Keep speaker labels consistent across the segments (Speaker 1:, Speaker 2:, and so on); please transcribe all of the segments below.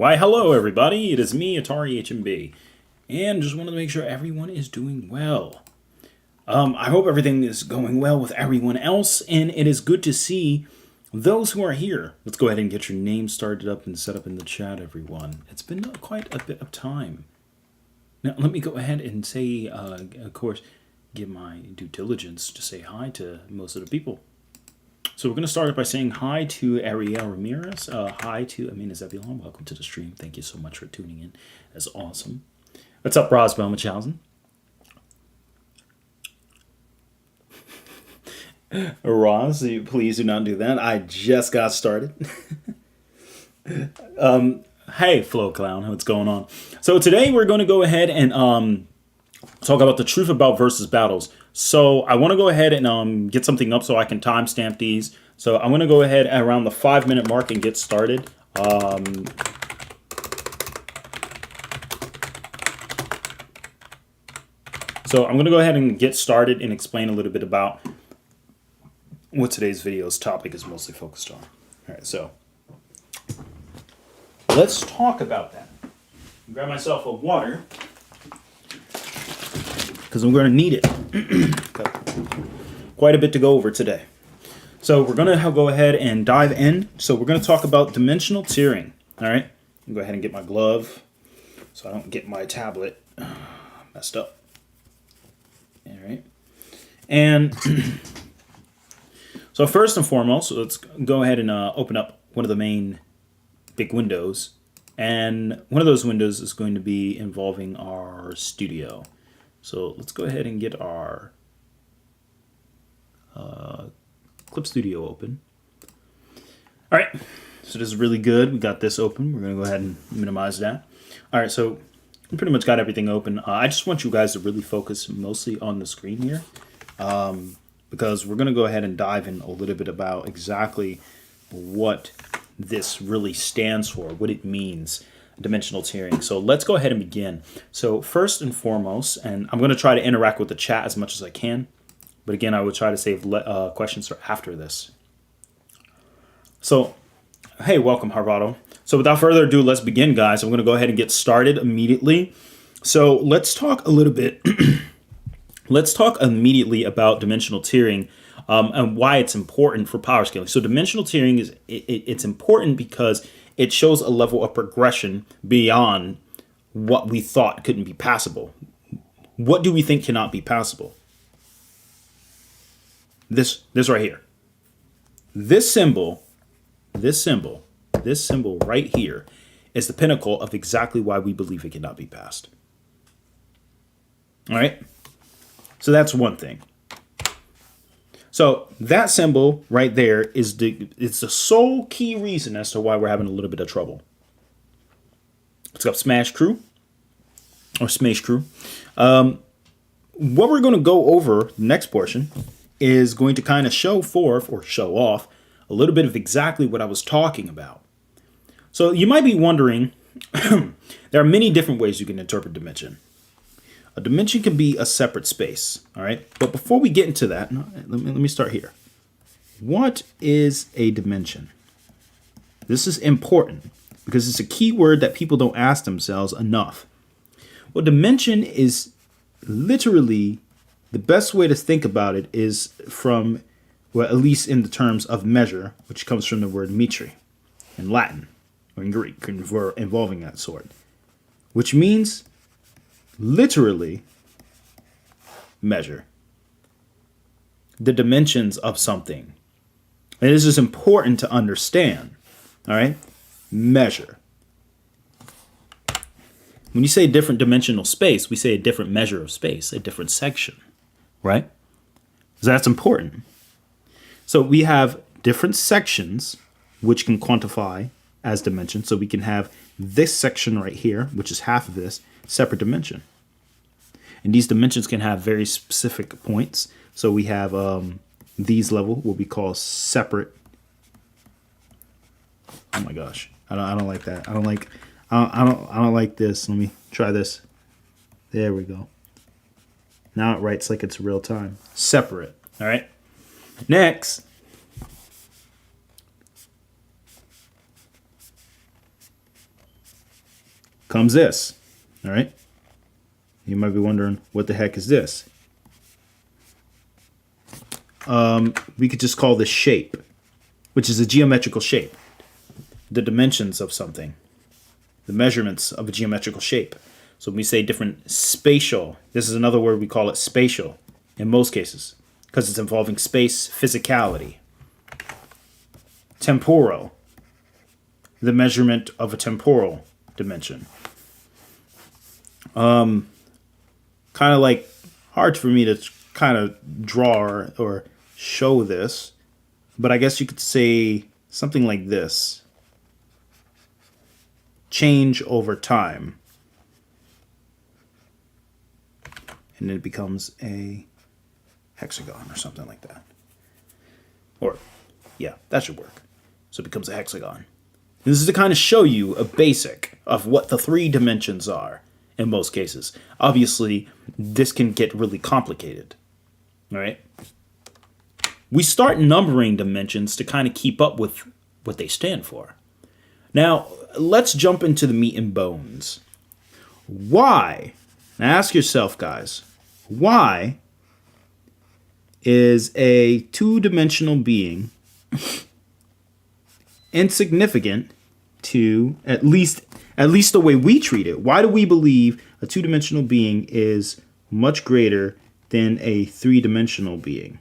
Speaker 1: Why, hello everybody, it is me, Atari HMB, and just wanted to make sure everyone is doing well. I hope everything is going well with everyone else, and it is good to see those who are here. Let's go ahead and get your name started up and set up in the chat, everyone. It's been quite a bit of time. Now, let me go ahead and say, of course, give my due diligence to say hi to most of the people. So we're going to start by saying hi to Ariel Ramirez. Hi to Amina Zebulon. Welcome to the stream. Thank you so much for tuning in. That's awesome. What's up, Roswell Munchausen? Roz, please do not do that. I just got started. Hey, Flo Clown. What's going on? So today we're going to go ahead and talk about the truth about versus battles. So I want to go ahead and get something up so I can timestamp these. So I'm going to go ahead at around the 5-minute mark and get started. So I'm going to go ahead and get started and explain a little bit about what today's video's topic is mostly focused on. All right, so let's talk about that. Grab myself a water, because I'm going to need it. Quite a bit to go over today. So we're going to go ahead and dive in. So we're going to talk about dimensional tiering. All right. I'll go ahead and get my glove so I don't get my tablet messed up. All right. And so first and foremost, let's go ahead and open up one of the main big windows. And one of those windows is going to be involving our studio. So let's go ahead and get our Clip Studio open. All right, so this is really good. We got this open. We're going to go ahead and minimize that. All right, so we pretty much got everything open. I just want you guys to really focus mostly on the screen here, because we're going to go ahead and dive in a little bit about exactly what this really stands for, what it means. Dimensional tiering. So let's go ahead and begin. So first and foremost, and I'm going to try to interact with the chat as much as I can, but again, I will try to save questions for after this. So, hey, welcome, Harvado. So without further ado, let's begin, guys. I'm going to go ahead and get started immediately. So let's talk a little bit. Let's talk immediately about dimensional tiering and why it's important for power scaling. So dimensional tiering is it's important because it shows a level of progression beyond what we thought couldn't be passable. What do we think cannot be passable? This right here. This symbol right here is the pinnacle of exactly why we believe it cannot be passed. All right? So that's one thing. So that symbol right there is it's the sole key reason as to why we're having a little bit of trouble. Let's go Smash Crew or Smash Crew. What we're going to go over the next portion is going to kind of show forth or show off a little bit of exactly what I was talking about. So you might be wondering, there are many different ways you can interpret dimension. A dimension can be a separate space, all right? But before we get into that, let me start here. What is a dimension? This is important because it's a key word that people don't ask themselves enough. Well, dimension is literally, the best way to think about it is from, well, at least in the terms of measure, which comes from the word metri in Latin or in Greek, involving that sort, which means literally measure the dimensions of something. And this is important to understand. All right, measure. When you say different dimensional space, we say a different measure of space, a different section, right? So that's important. So we have different sections which can quantify as dimensions. So we can have this section right here, which is half of this, separate dimension. And these dimensions can have very specific points. So we have these level, what we call separate. Oh my gosh, I don't like that. I don't like this. Let me try this. There we go. Now it writes like it's real time. Separate. All right. Next, comes this. All right. You might be wondering, what the heck is this? We could just call this shape, which is a geometrical shape. The dimensions of something, the measurements of a geometrical shape. So when we say different spatial, this is another word we call it spatial in most cases, because it's involving space, physicality. Temporal, the measurement of a temporal dimension. Kind of like hard for me to kind of draw or show this, but I guess you could say something like this. Change over time. And then it becomes a hexagon or something like that. Or, yeah, that should work. So it becomes a hexagon. This is to kind of show you a basic of what the three dimensions are in most cases. Obviously, this can get really complicated. All right? We start numbering dimensions to kind of keep up with what they stand for. Now, let's jump into the meat and bones. Why? Now ask yourself, guys, why is a two-dimensional being insignificant to at least the way we treat it? Why do we believe a two-dimensional being is much greater than a three-dimensional being?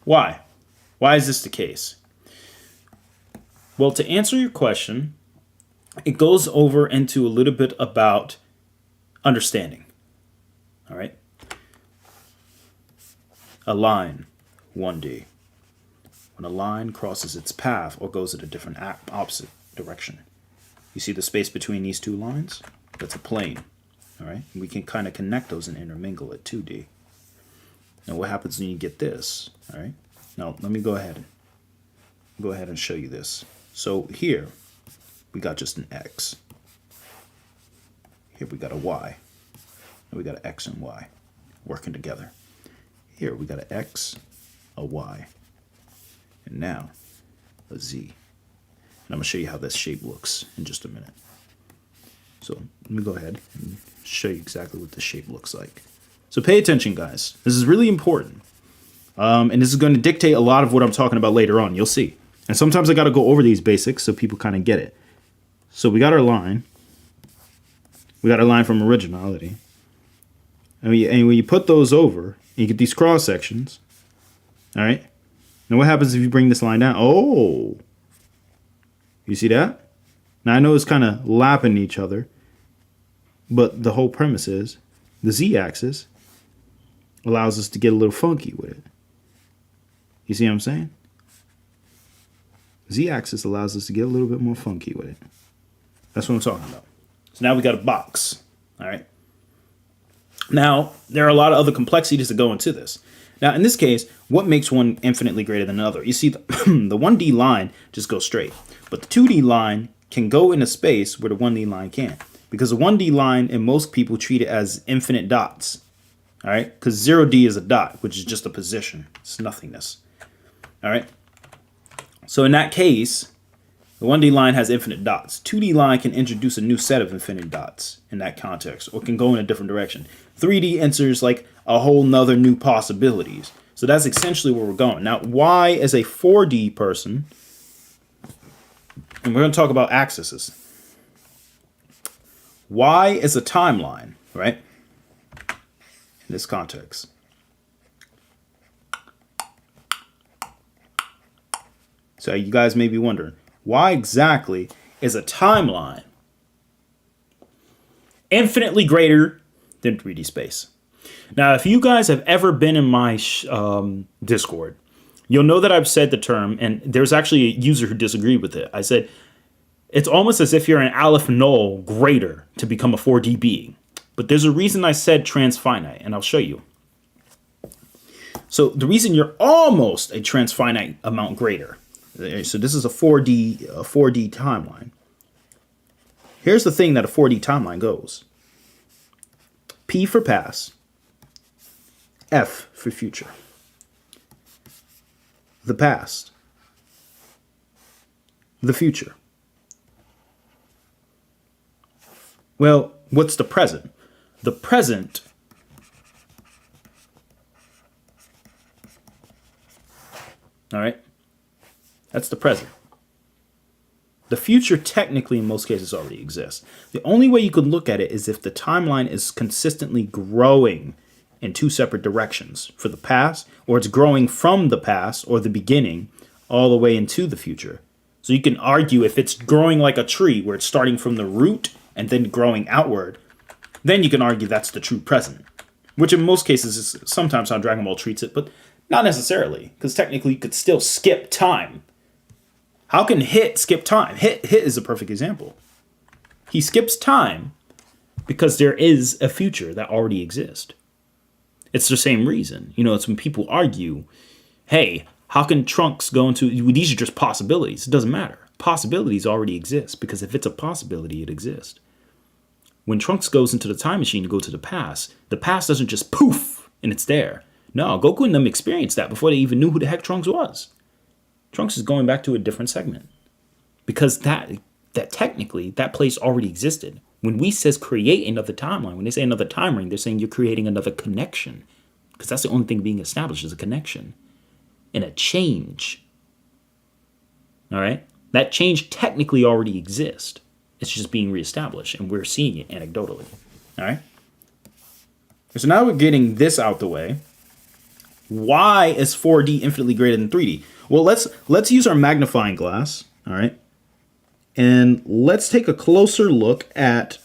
Speaker 1: Why? Why is this the case? Well, to answer your question, it goes over into a little bit about understanding. All right? A line, 1D. When a line crosses its path or goes in a different opposite direction. You see the space between these two lines? That's a plane. All right? We can kind of connect those and intermingle at 2D. Now what happens when you get this? All right? Now let me go ahead and show you this. So here we got just an X. Here we got a Y. And we got an X and Y working together. Here we got an X, a Y, and now a Z. And I'm going to show you how this shape looks in just a minute. So let me go ahead and show you exactly what the shape looks like. So pay attention, guys. This is really important. And this is going to dictate a lot of what I'm talking about later on. You'll see. And sometimes I got to go over these basics so people kind of get it. So we got our line. We got our line from originality. And when you put those over, you get these cross sections. All right. Now what happens if you bring this line down? Oh, you see that? Now I know it's kind of lapping each other, but the whole premise is the z-axis allows us to get a little funky with it. You see what I'm saying? Z-axis allows us to get a little bit more funky with it. That's what I'm talking about. So now we got a box. All right. Now, there are a lot of other complexities that go into this. Now, in this case, what makes one infinitely greater than another? You see, the 1D line just goes straight. But the 2D line can go in a space where the 1D line can't. Because the 1D line, and most people treat it as infinite dots. All right? Because 0D is a dot, which is just a position. It's nothingness. All right? So in that case, the 1D line has infinite dots. 2D line can introduce a new set of infinite dots in that context, or can go in a different direction. 3D enters like a whole nother new possibilities. So that's essentially where we're going. Now, Y is a 4D person, and we're going to talk about axes. Y is a timeline, right? In this context. So you guys may be wondering, why exactly is a timeline infinitely greater than 3D space? Now, if you guys have ever been in my Discord, you'll know that I've said the term, and there's actually a user who disagreed with it. I said, it's almost as if you're an Aleph null greater to become a 4D being. But there's a reason I said transfinite, and I'll show you. So the reason you're almost a transfinite amount greater. So this is a 4D timeline. Here's the thing that a 4D timeline goes. P for past. F for future. The past. The future. Well, what's the present? The present all right? That's the present. The future technically in most cases already exists. The only way you could look at it is if the timeline is consistently growing in two separate directions for the past, or it's growing from the past or the beginning all the way into the future. So you can argue if it's growing like a tree where it's starting from the root and then growing outward, then you can argue that's the true present, which in most cases is sometimes how Dragon Ball treats it, but not necessarily, because technically you could still skip time. How can Hit skip time? Hit is a perfect example. He skips time because there is a future that already exists. It's the same reason. You know, it's when people argue, hey, how can Trunks go into... These are just possibilities. It doesn't matter. Possibilities already exist because if it's a possibility, it exists. When Trunks goes into the time machine to go to the past doesn't just poof and it's there. No, Goku and them experienced that before they even knew who the heck Trunks was. Trunks is going back to a different segment because that technically that place already existed. When we says create another timeline, when they say another time ring, they're saying you're creating another connection because that's the only thing being established is a connection and a change. All right, that change technically already exists. It's just being reestablished, and we're seeing it anecdotally. All right. So now we're getting this out the way. Why is 4D infinitely greater than 3D? Well, let's use our magnifying glass, all right? And let's take a closer look at,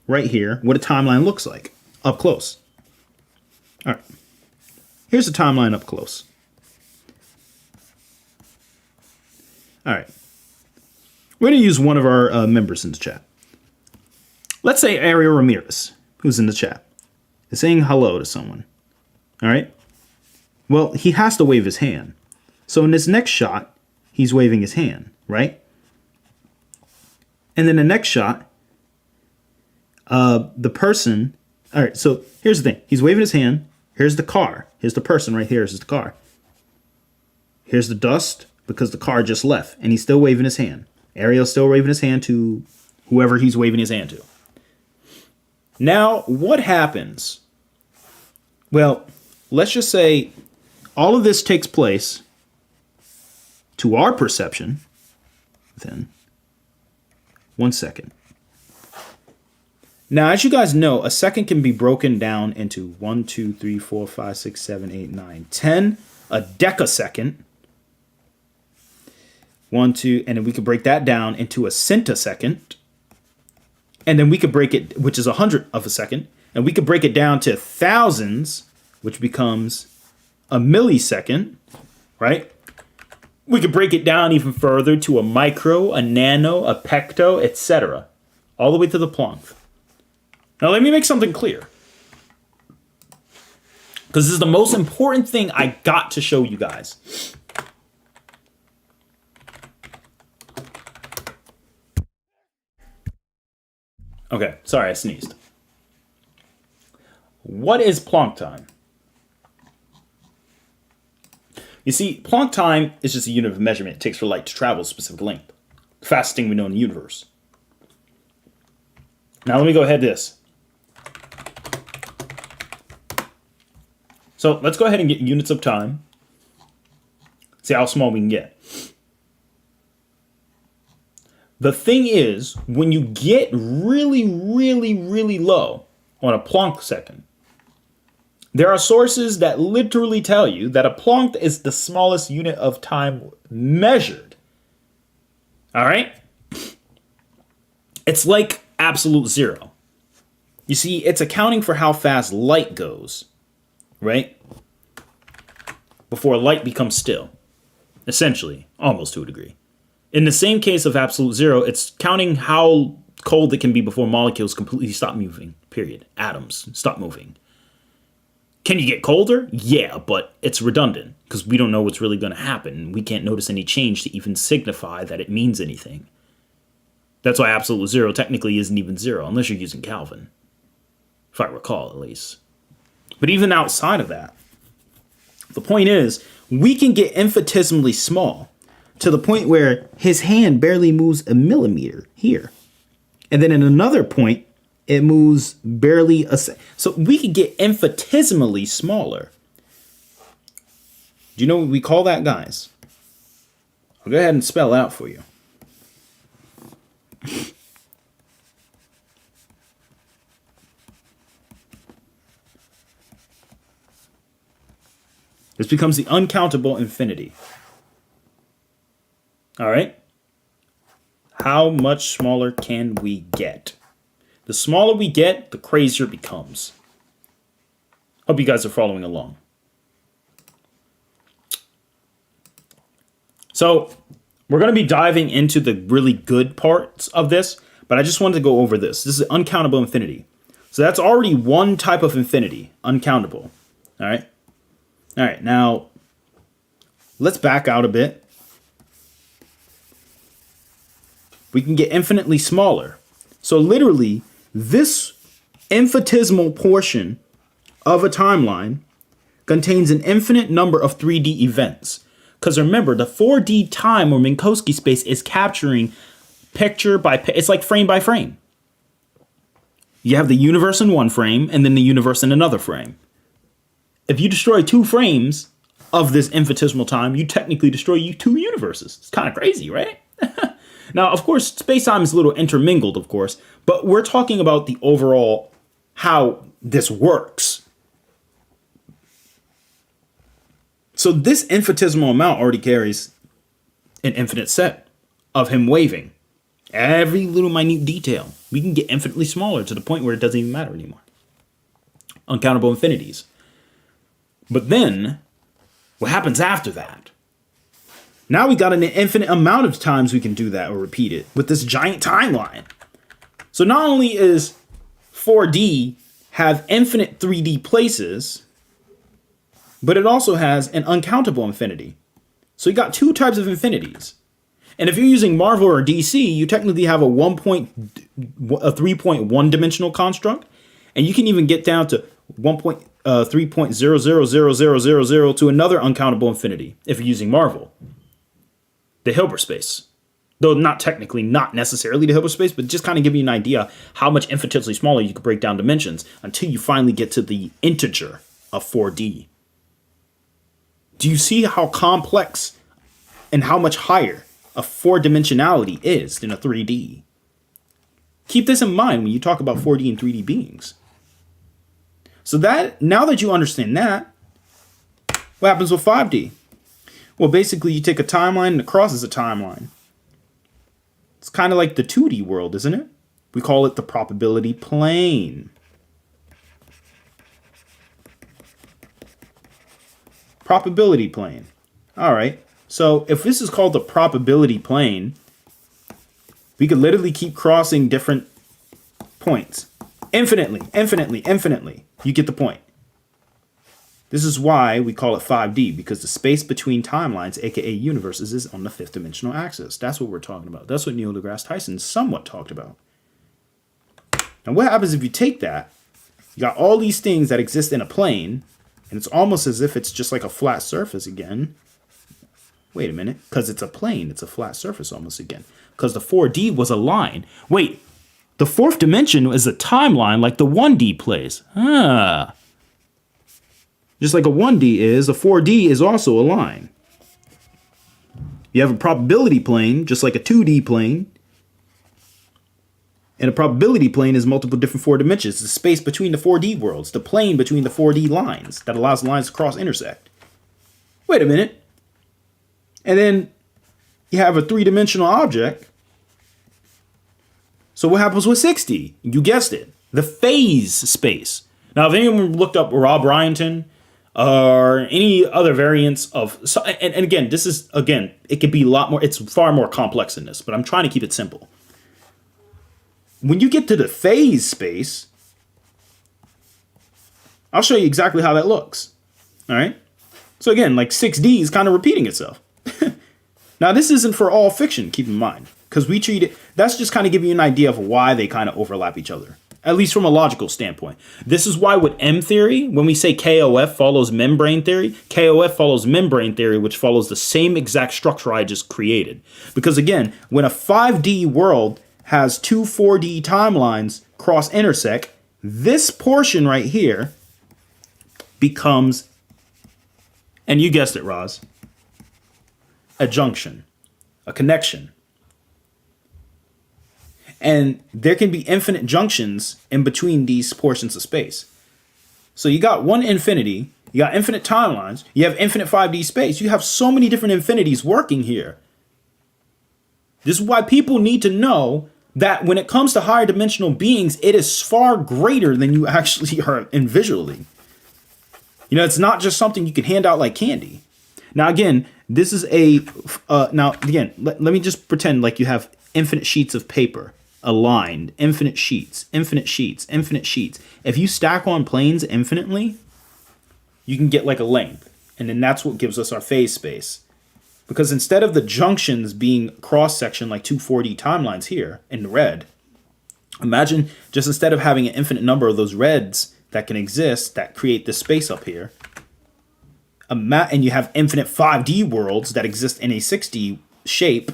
Speaker 1: right here, what a timeline looks like, up close. All right, here's the timeline up close. All right, we're gonna use one of our members in the chat. Let's say Ariel Ramirez, who's in the chat, is saying hello to someone, all right? Well, he has to wave his hand. So in this next shot, he's waving his hand, right? And then the next shot, the person... All right, so here's the thing. He's waving his hand. Here's the car. Here's the person right here. This is the car. Here's the dust because the car just left. And he's still waving his hand. Ariel's still waving his hand to whoever he's waving his hand to. Now, what happens? Well, let's just say... all of this takes place to our perception. Then, 1 second. Now, as you guys know, a second can be broken down into 1, 2, 3, 4, 5, 6, 7, 8, 9, 10. A decasecond. 1, 2, and then we could break that down into a centisecond. And then we could break it, which is 100th of a second. And we could break it down to thousands, which becomes a millisecond, right? We could break it down even further to a micro, a nano, a pecto, etc. All the way to the Planck. Now let me make something clear. Because this is the most important thing I got to show you guys. Okay, sorry, I sneezed. What is Planck time? You see, Planck time is just a unit of measurement it takes for light to travel a specific length. The fastest thing we know in the universe. Now let me go ahead this. So let's go ahead and get units of time. See how small we can get. The thing is, when you get really, really, really low on a Planck second, there are sources that literally tell you that a Planck is the smallest unit of time measured. All right? It's like absolute zero. You see, it's accounting for how fast light goes, right? Before light becomes still. Essentially, almost to a degree. In the same case of absolute zero, it's counting how cold it can be before molecules completely stop moving, period. Atoms stop moving. Can you get colder? Yeah, but it's redundant because we don't know what's really going to happen. We can't notice any change to even signify that it means anything. That's why absolute zero technically isn't even zero unless you're using Kelvin. If I recall, at least. But even outside of that, the point is, we can get infinitesimally small to the point where his hand barely moves a millimeter here. And then at another point, It moves barely a second. So we could get infinitesimally smaller. Do you know what we call that, guys? I'll go ahead and spell out for you. This becomes the uncountable infinity. All right? How much smaller can we get? The smaller we get, the crazier it becomes. Hope you guys are following along. So, we're going to be diving into the really good parts of this, but I just wanted to go over this. This is uncountable infinity. So that's already one type of infinity, uncountable. All right? All right, now, let's back out a bit. We can get infinitely smaller. So literally, this infinitesimal portion of a timeline contains an infinite number of 3D events. Because remember, the 4D time or Minkowski space is capturing picture by picture. It's like frame by frame. You have the universe in one frame and then the universe in another frame. If you destroy 2 frames of this infinitesimal time, you technically destroy 2 universes. It's kind of crazy, right? Now, of course, space-time is a little intermingled, of course, but we're talking about the overall how this works. So this infinitesimal amount already carries an infinite set of him waving. Every little minute detail. We can get infinitely smaller to the point where it doesn't even matter anymore. Uncountable infinities. But then, what happens after that? Now we got an infinite amount of times we can do that or repeat it with this giant timeline. So not only is 4D have infinite 3D places, but it also has an uncountable infinity. So you got 2 types of infinities. And if you're using Marvel or DC, you technically have a 3.1 dimensional construct, and you can even get down to 3.0000000 to another uncountable infinity if you're using Marvel. The Hilbert space. Though not technically, not necessarily the Hilbert space, but just kind of give you an idea how much infinitesimally smaller you could break down dimensions until you finally get to the integer of 4D. Do you see how complex and how much higher a 4-dimensionality is than a 3D? Keep this in mind when you talk about 4D and 3D beings. So that, now that you understand that, what happens with 5D? Well, basically you take a timeline and it crosses a timeline. It's kind of like the 2D world, isn't it? We call it the probability plane. Probability plane. All right. So if this is called the probability plane, we could literally keep crossing different points. Infinitely, infinitely, infinitely. You get the point. This is why we call it 5D, because the space between timelines, aka universes, is on the 5th dimensional axis. That's what we're talking about. That's what Neil deGrasse Tyson somewhat talked about. Now what happens if you take that, you got all these things that exist in a plane, and it's almost as if it's just like a flat surface again. Wait a minute, because it's a plane, it's a flat surface almost again. Because the 4D was a line. Wait, the 4th dimension is a timeline like the 1D plays. Just like a 1D is, a 4D is also a line. You have a probability plane, just like a 2D plane. And a probability plane is multiple different 4 dimensions. The space between the 4D worlds, the plane between the 4D lines that allows the lines to cross intersect. Wait a minute. And then you have a 3-dimensional object. So what happens with 6D? You guessed it. The phase space. Now, if anyone looked up Rob Ryanton or any other variants of, and again, this is, again, it could be a lot more, it's far more complex than this, but I'm trying to keep it simple. When you get to the phase space, I'll show you exactly how that looks. All right. So again, like 6D is kind of repeating itself. Now, this isn't for all fiction, keep in mind, because we treat it, that's just kind of giving you an idea of why they kind of overlap each other, at least from a logical standpoint. This is why with M theory, when we say KOF follows membrane theory, KOF follows membrane theory, which follows the same exact structure I just created. Because again, when a 5D world has two 4D timelines cross intersect, this portion right here becomes, and you guessed it, Roz, a junction, a connection. And there can be infinite junctions in between these portions of space. So you got one infinity, you got infinite timelines, you have infinite 5D space. You have so many different infinities working here. This is why people need to know that when it comes to higher dimensional beings, it is far greater than you actually are in visually. You know, it's not just something you can hand out like candy. Now, again, this is let me just pretend like you have infinite sheets of paper aligned, infinite sheets, infinite sheets, infinite sheets. If you stack on planes infinitely, you can get like a length. And then that's what gives us our phase space. Because instead of the junctions being cross-section like 240 timelines here in the red, imagine just instead of having an infinite number of those reds that can exist that create this space up here, and you have infinite 5D worlds that exist in a 6D shape.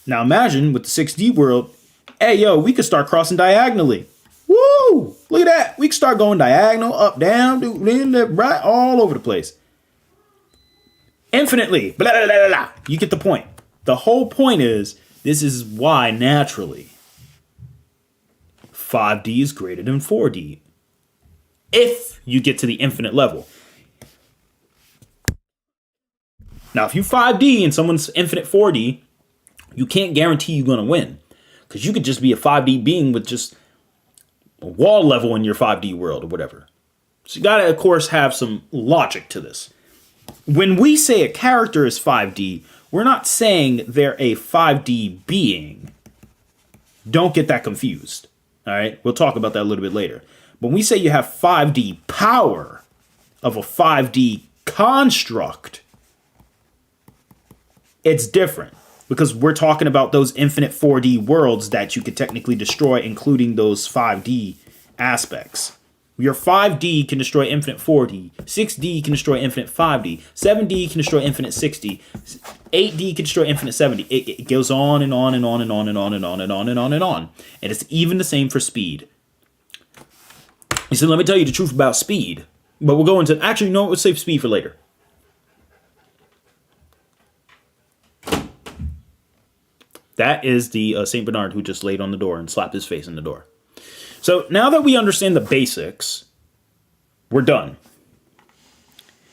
Speaker 1: Now imagine with the 6D world, hey, yo, we could start crossing diagonally. Woo! Look at that. We can start going diagonal, up, down, left, right, all over the place. Infinitely. Blah, blah, blah, blah. You get the point. The whole point is, this is why naturally 5D is greater than 4D. If you get to the infinite level. Now, if you 5D and someone's infinite 4D, you can't guarantee you're going to win. Because you could just be a 5D being with just a wall level in your 5D world or whatever. So you got to, of course, have some logic to this. When we say a character is 5D, we're not saying they're a 5D being. Don't get that confused. All right? We'll talk about that a little bit later. When we say you have 5D power of a 5D construct, it's different. Because we're talking about those infinite 4D worlds that you could technically destroy, including those 5D aspects. Your 5D can destroy infinite 4D, 6D can destroy infinite 5D, 7D can destroy infinite 6D, 8D can destroy infinite 7D. It goes on and on and on and on and on and on and on and on and on. And it's even the same for speed. He said, let me tell you the truth about speed. But we'll go into, actually, no, we'll save speed for later. That is the St. Bernard who just laid on the door and slapped his face in the door. So now that we understand the basics, we're done.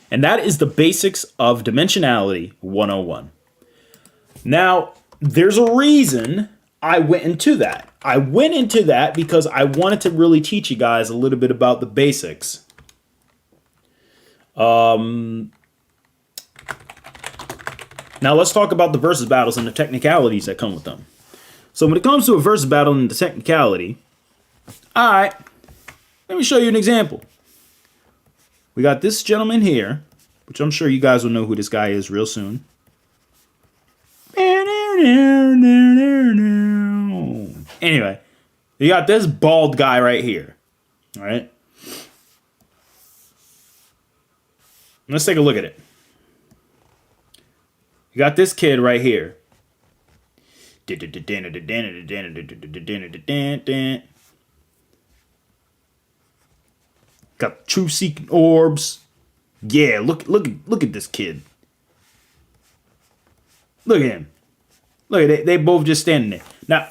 Speaker 1: And that is the basics of Dimensionality 101. Now, there's a reason I went into that. I went into that because I wanted to really teach you guys a little bit about the basics. Now let's talk about the versus battles and the technicalities that come with them. So when it comes to a versus battle and the technicality, all right, let me show you an example. We got this gentleman here, which I'm sure you guys will know who this guy is real soon. Anyway, you got this bald guy right here. All right. Let's take a look at it. You got this kid right here. Got true seeking orbs. Yeah, look at this kid. Look at him. Look at it. They both just standing there.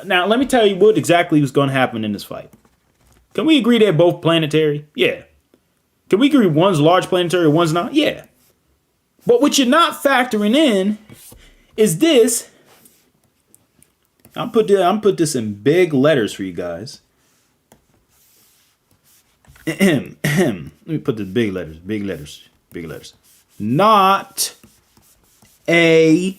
Speaker 1: Now let me tell you what exactly was going to happen in this fight. Can we agree they're both planetary? Yeah. Can we agree one's large planetary, one's not? Yeah. But what you're not factoring in is this. I'll put this in big letters for you guys. Let me put the big letters. Not a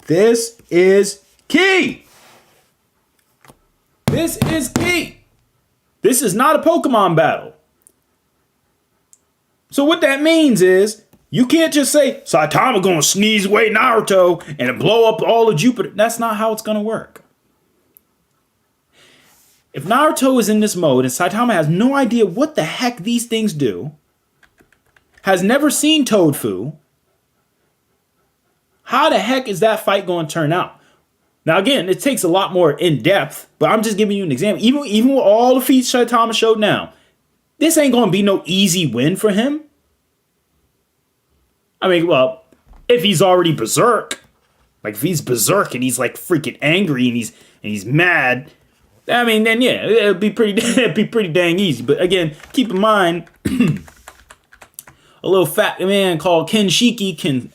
Speaker 1: This is key. This is key. This is not a Pokemon battle. So what that means is you can't just say Saitama gonna sneeze away Naruto and blow up all of Jupiter. That's not how it's gonna work. If Naruto is in this mode and Saitama has no idea what the heck these things do, has never seen Toadfu, How the heck is that fight going to turn out? Now, again, it takes a lot more in depth, but I'm just giving you an example. Even with all the feats Thomas showed now, this ain't going to be no easy win for him. I mean, well, if he's already berserk, like if he's berserk and he's like freaking angry and he's mad, I mean, then yeah, it'd be pretty dang easy. But again, keep in mind, a little fat man called Ken Shiki can,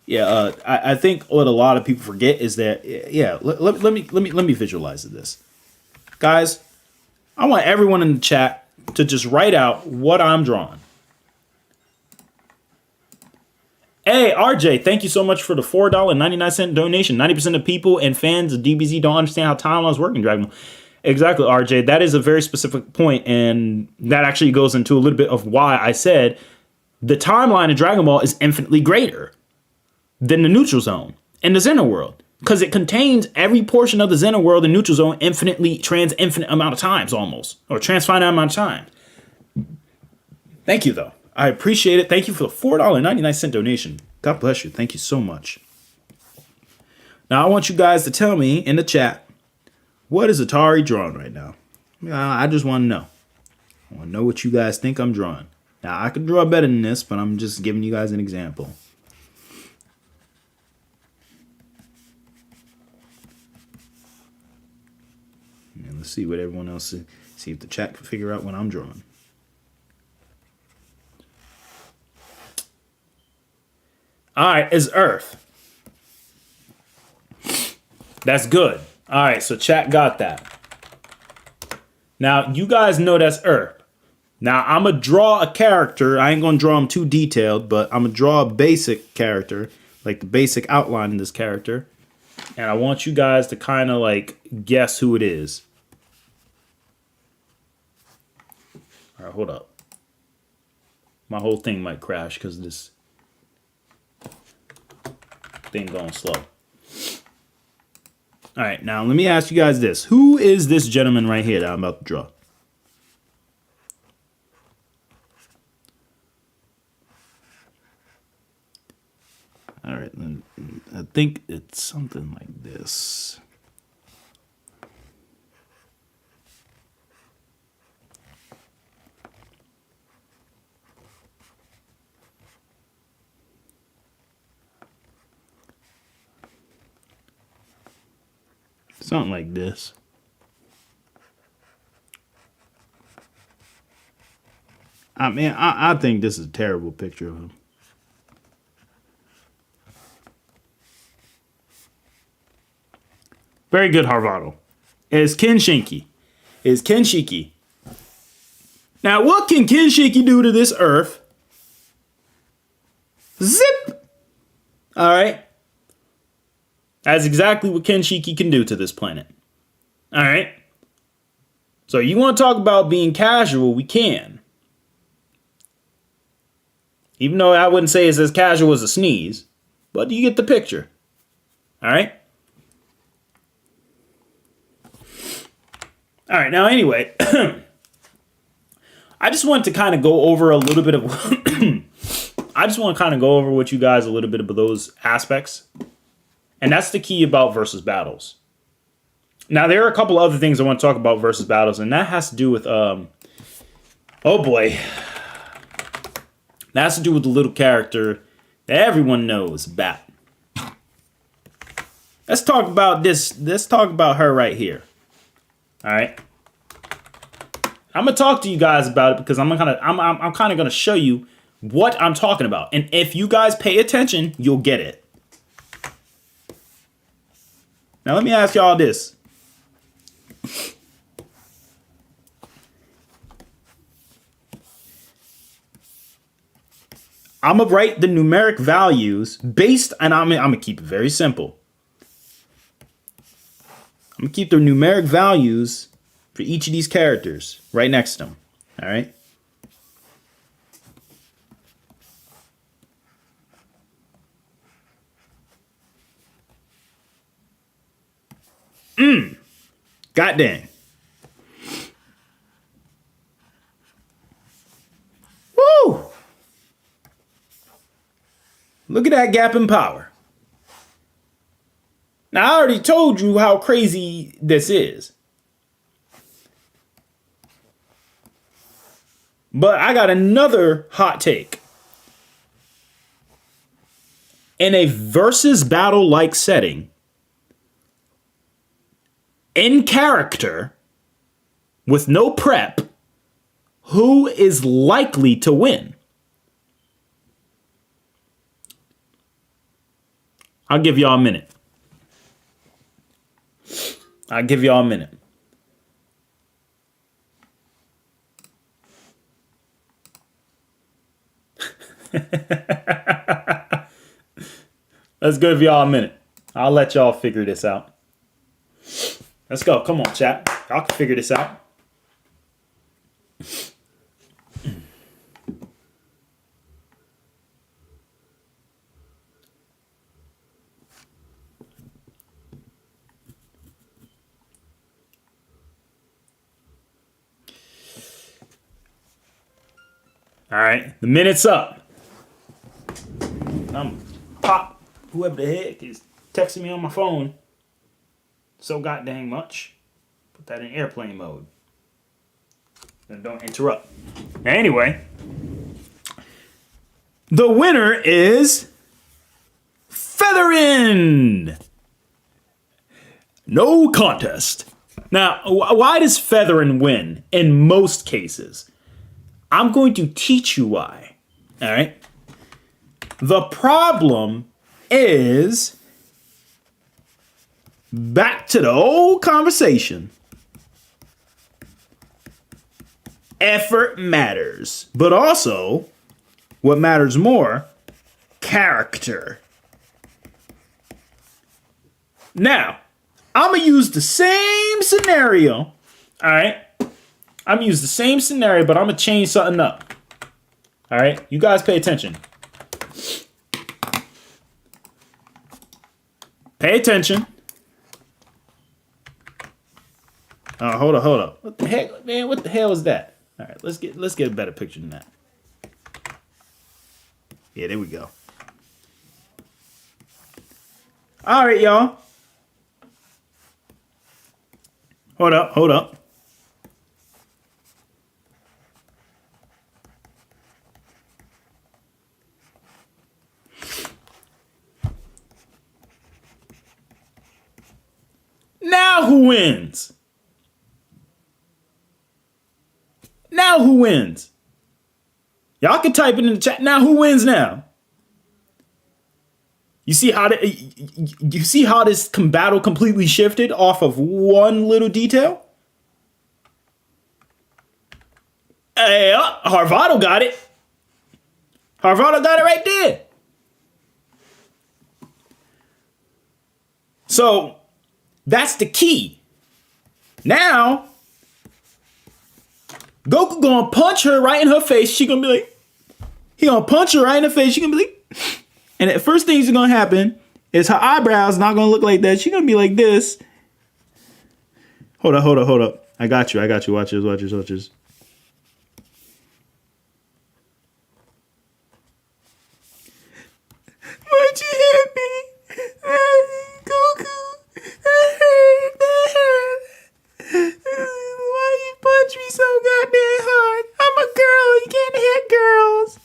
Speaker 1: I think what a lot of people forget is that, let me visualize this, guys. I want everyone in the chat to just write out what I'm drawing. Hey, RJ, thank you so much for the $4.99 donation. 90% of people and fans of DBZ don't understand how timelines work in Dragon Ball. Exactly, RJ. That is a very specific point, and that actually goes into a little bit of why I said the timeline of Dragon Ball is infinitely greater than the neutral zone and the Xena world, because it contains every portion of the Xena world and neutral zone infinite amount of times almost, or transfinite amount of times. Thank you, though. I appreciate it. Thank you for the $4.99 donation. God bless you. Thank you so much. Now, I want you guys to tell me in the chat, what is Atari drawing right now? I just want to know. I want to know what you guys think I'm drawing. Now, I could draw better than this, but I'm just giving you guys an example. And let's see what everyone else is. See if the chat can figure out what I'm drawing. All right, it's Earth. That's good. All right, so chat got that. Now, you guys know that's Earth. Now, I'm going to draw a character. I ain't going to draw him too detailed, but I'm going to draw a basic character, like the basic outline in this character. And I want you guys to kind of like guess who it is. All right, hold up. My whole thing might crash because this thing going slow. All right, now let me ask you guys this. Who is this gentleman right here that I'm about to draw? All right, I think it's something like this. Something like this. I mean, I think this is a terrible picture of him. Very good, Harvado. It's Ken Shinki. It's Ken Shiki. Now, what can Ken Shiki do to this Earth? Zip! All right. That's exactly what Ken Shiki can do to this planet. All right. So you want to talk about being casual, we can. Even though I wouldn't say it's as casual as a sneeze, but you get the picture. All right. All right. Now, anyway, I just want to kind of go over a little bit of. I just want to kind of go over with you guys a little bit of those aspects. And that's the key about versus battles. Now, there are a couple other things I want to talk about versus battles, and that has to do with, oh boy. That has to do with the little character that everyone knows, Bat. Let's talk about this. Let's talk about her right here. All right. I'm gonna talk to you guys about it because I'm kind of gonna show you what I'm talking about, and if you guys pay attention, you'll get it. Now, let me ask y'all this. I'm going to write the numeric values based, and I'm going to keep it very simple. I'm going to keep the numeric values for each of these characters right next to them. All right? God dang. Woo! Look at that gap in power. Now, I already told you how crazy this is. But I got another hot take. In a versus battle-like setting, in character, with no prep, who is likely to win? I'll give y'all a minute. I'll give y'all a minute. Let's give y'all a minute. I'll let y'all figure this out. Let's go. Come on, chat. Y'all can figure this out. All right, the minute's up. I'm pop whoever the heck is texting me on my phone so goddamn much. Put that in airplane mode. And don't interrupt. Anyway, the winner is Featherin. No contest. Now, why does Featherin win in most cases? I'm going to teach you why. All right. The problem is back to the old conversation. Effort matters, but also what matters more, character. Now, I'm going to use the same scenario. All right. I'm going to use the same scenario, but I'm going to change something up. All right. You guys pay attention. Pay attention. Oh, hold up. What the heck, man? What the hell is that? All right, let's get a better picture than that. Yeah, there we go. All right, y'all. Hold up. Now who wins? Now who wins? Y'all can type it in the chat. Now who wins now? You see how this battle completely shifted off of one little detail? Hey, Harvado got it. Harvado got it right there. So that's the key. Now, Goku gonna punch her right in her face. She gonna be like, he gonna punch her right in the face. She gonna be like, and the first thing that's gonna happen is her eyebrows not gonna look like that. She gonna be like this. Hold up. I got you. Watch this. Why'd you hit me? Goku. Why you punch me so goddamn hard? I'm a girl. You can't hit girls.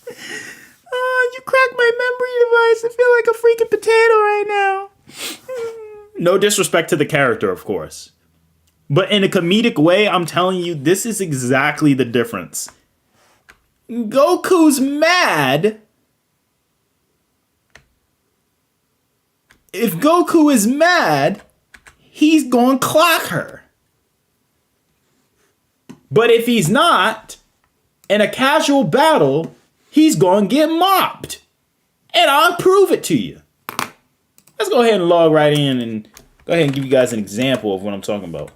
Speaker 1: You cracked my memory device. I feel like a freaking potato right now. No disrespect to the character, of course. But in a comedic way, I'm telling you, this is exactly the difference. Goku's mad. If Goku is mad, he's going to clock her. But if he's not, in a casual battle, he's going to get mopped. And I'll prove it to you. Let's go ahead and log right in and go ahead and give you guys an example of what I'm talking about.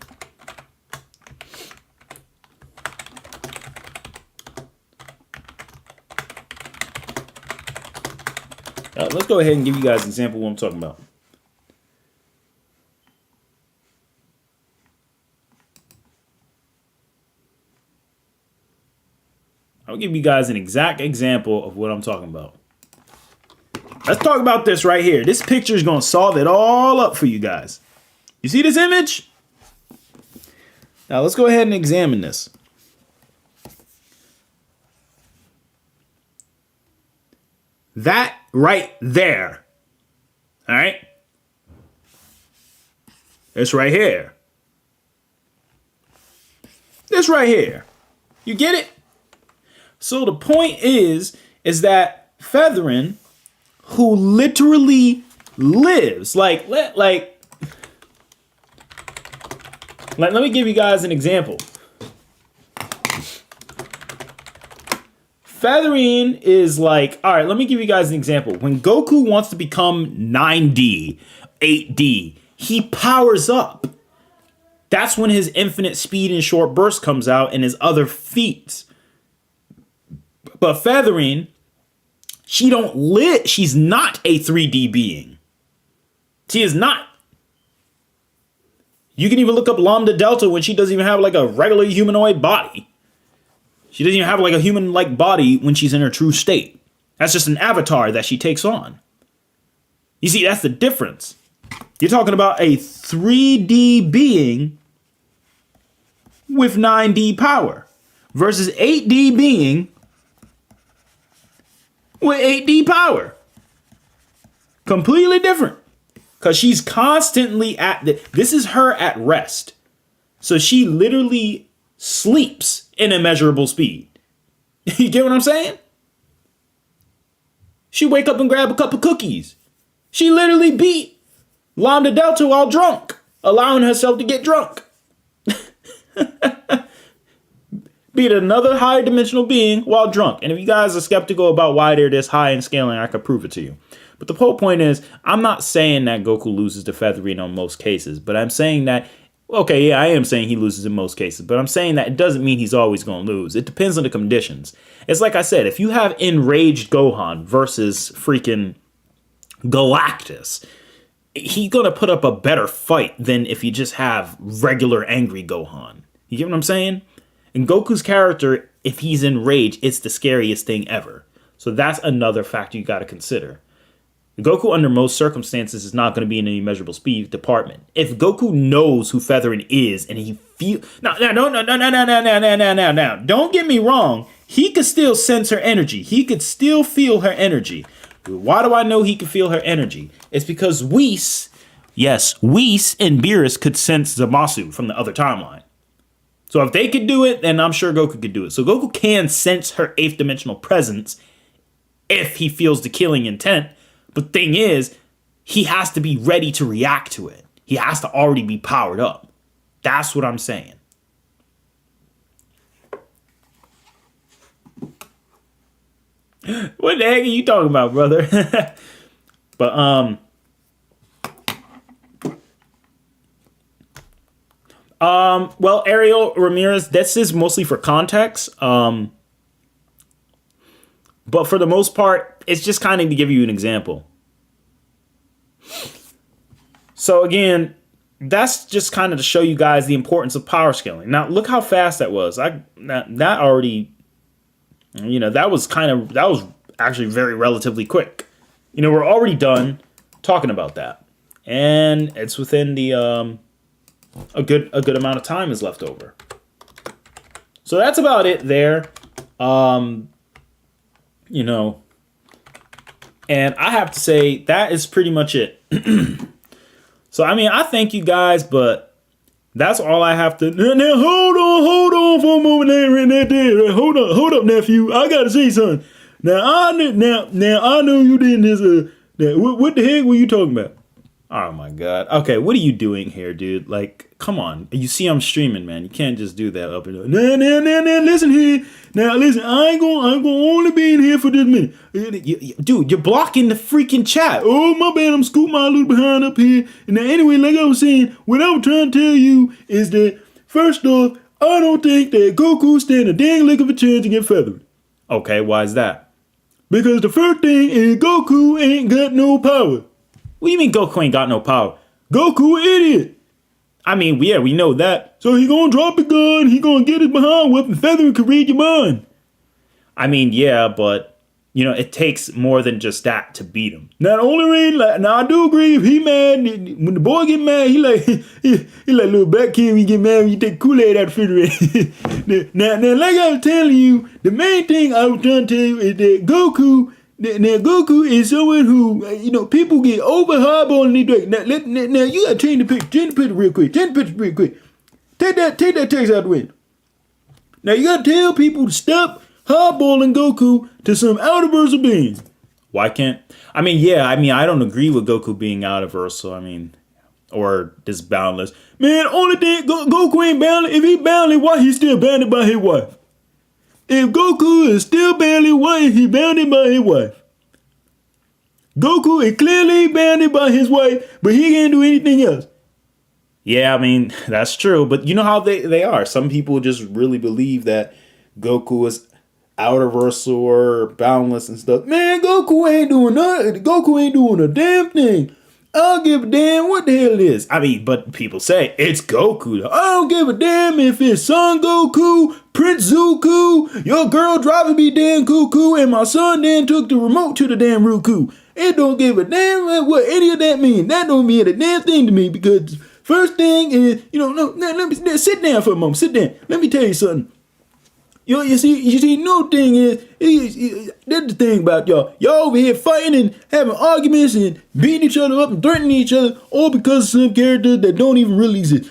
Speaker 1: Let's go ahead and give you guys an example of what I'm talking about. I'll give you guys an exact example of what I'm talking about. Let's talk about this right here. This picture is going to solve it all up for you guys. You see this image? Now let's go ahead and examine this. That right there. All right? This right here. This right here. You get it? So the point is that Featherin, who literally lives, let me give you guys an example. Featherin is like, all right, let me give you guys an example. When Goku wants to become 9D, 8D, he powers up. That's when his infinite speed and short burst comes out and his other feats. But Featherin, she's not a 3D being. She is not. You can even look up Lambda Delta when she doesn't even have like a regular humanoid body. She doesn't even have like a human-like body when she's in her true state. That's just an avatar that she takes on. You see, that's the difference. You're talking about a 3D being with 9D power versus 8D being with 8D power. Completely different. Because she's constantly this is her at rest. So she literally sleeps in immeasurable speed. You get what I'm saying? She wake up and grab a cup of cookies. She literally beat Lambda Delta while drunk, allowing herself to get drunk. Beat another higher dimensional being while drunk. And if you guys are skeptical about why they're this high in scaling, I could prove it to you. But the whole point is, I'm not saying that Goku loses to Featherin on most cases, but I'm saying that, okay, yeah, I am saying he loses in most cases, but I'm saying that it doesn't mean he's always going to lose. It depends on the conditions. It's like I said, if you have enraged Gohan versus freaking Galactus, he's going to put up a better fight than if you just have regular angry Gohan. You get what I'm saying? And Goku's character, if he's enraged, it's the scariest thing ever. So that's another factor you got to consider. Goku, under most circumstances, is not going to be in the immeasurable speed department. If Goku knows who Featherin is and he feel no, don't get me wrong. He could still sense her energy. He could still feel her energy. Why do I know he could feel her energy? It's because Whis and Beerus could sense Zamasu from the other timeline. So if they could do it, then I'm sure Goku could do it. So Goku can sense her 8th dimensional presence if he feels the killing intent. But the thing is, he has to be ready to react to it. He has to already be powered up. That's what I'm saying. What the heck are you talking about, brother? But, well, Ariel Ramirez, this is mostly for context. But for the most part, it's just kind of to give you an example. So again, that's just kind of to show you guys the importance of power scaling. Now, look how fast that was. That already, that was actually very relatively quick. We're already done talking about that. And it's within the, a good amount of time is left over. So that's about it there. And I have to say that is pretty much it. So, I mean, I thank you guys, but that's all I have to. Now, hold on for a moment there. Hold up, nephew. I gotta say something. Now I know you didn't this. What the heck were you talking about? Oh my god. Okay, what are you doing here, dude? Like, come on. You see I'm streaming, man. You can't just do that up and down. Now, listen here. Now, listen, I ain't gonna only be in here for this minute. Dude, you're blocking the freaking chat. Oh, my bad. I'm scooting my little behind up here. And now, anyway, like I was saying, what I was trying to tell you is that, first off, I don't think that Goku stand a dang lick of a chance to get Featherin. Okay, why is that? Because the first thing is Goku ain't got no power. What do you mean Goku ain't got no power? Goku idiot. I mean, yeah, we know that. So he gonna drop a gun, he gonna get his behind whip, and Featherin can read your mind. I mean, yeah, but it takes more than just that to beat him. Not only read, now I do agree, if he mad, when the boy get mad, he like little black kid when you get mad when you take Kool-Aid out of the refrigerator. now, like I was telling you, the main thing I was trying to tell you is that Goku is someone who, people get over hardballing these drugs. Now, you gotta change the picture real quick. Take that text out the window. Now, you gotta tell people to stop hardballing Goku to some out-of-versal being. Why can't... I don't agree with Goku being out-of-versal, or just boundless. Man, only thing, Goku ain't boundless. If he boundless, why he still bounded by his wife? If Goku is still bounded, why is he bounded by his wife? Goku is clearly bounded by his wife, but he can't do anything else. Yeah, that's true, but you know how they are. Some people just really believe that Goku is out-of-versal or boundless and stuff. Man, Goku ain't doing nothing. Goku ain't doing a damn thing. I don't give a damn what the hell it is. But people say it's Goku though. I don't give a damn if it's Son Goku, Prince Zuko, your girl driving me damn cuckoo, and my son then took the remote to the damn Roku. It don't give a damn what any of that means. That don't mean a damn thing to me, because first thing is, let me sit down for a moment. Sit down. Let me tell you something. You see, no thing is, that's the thing about y'all. Y'all over here fighting and having arguments and beating each other up and threatening each other, all because of some characters that don't even really exist.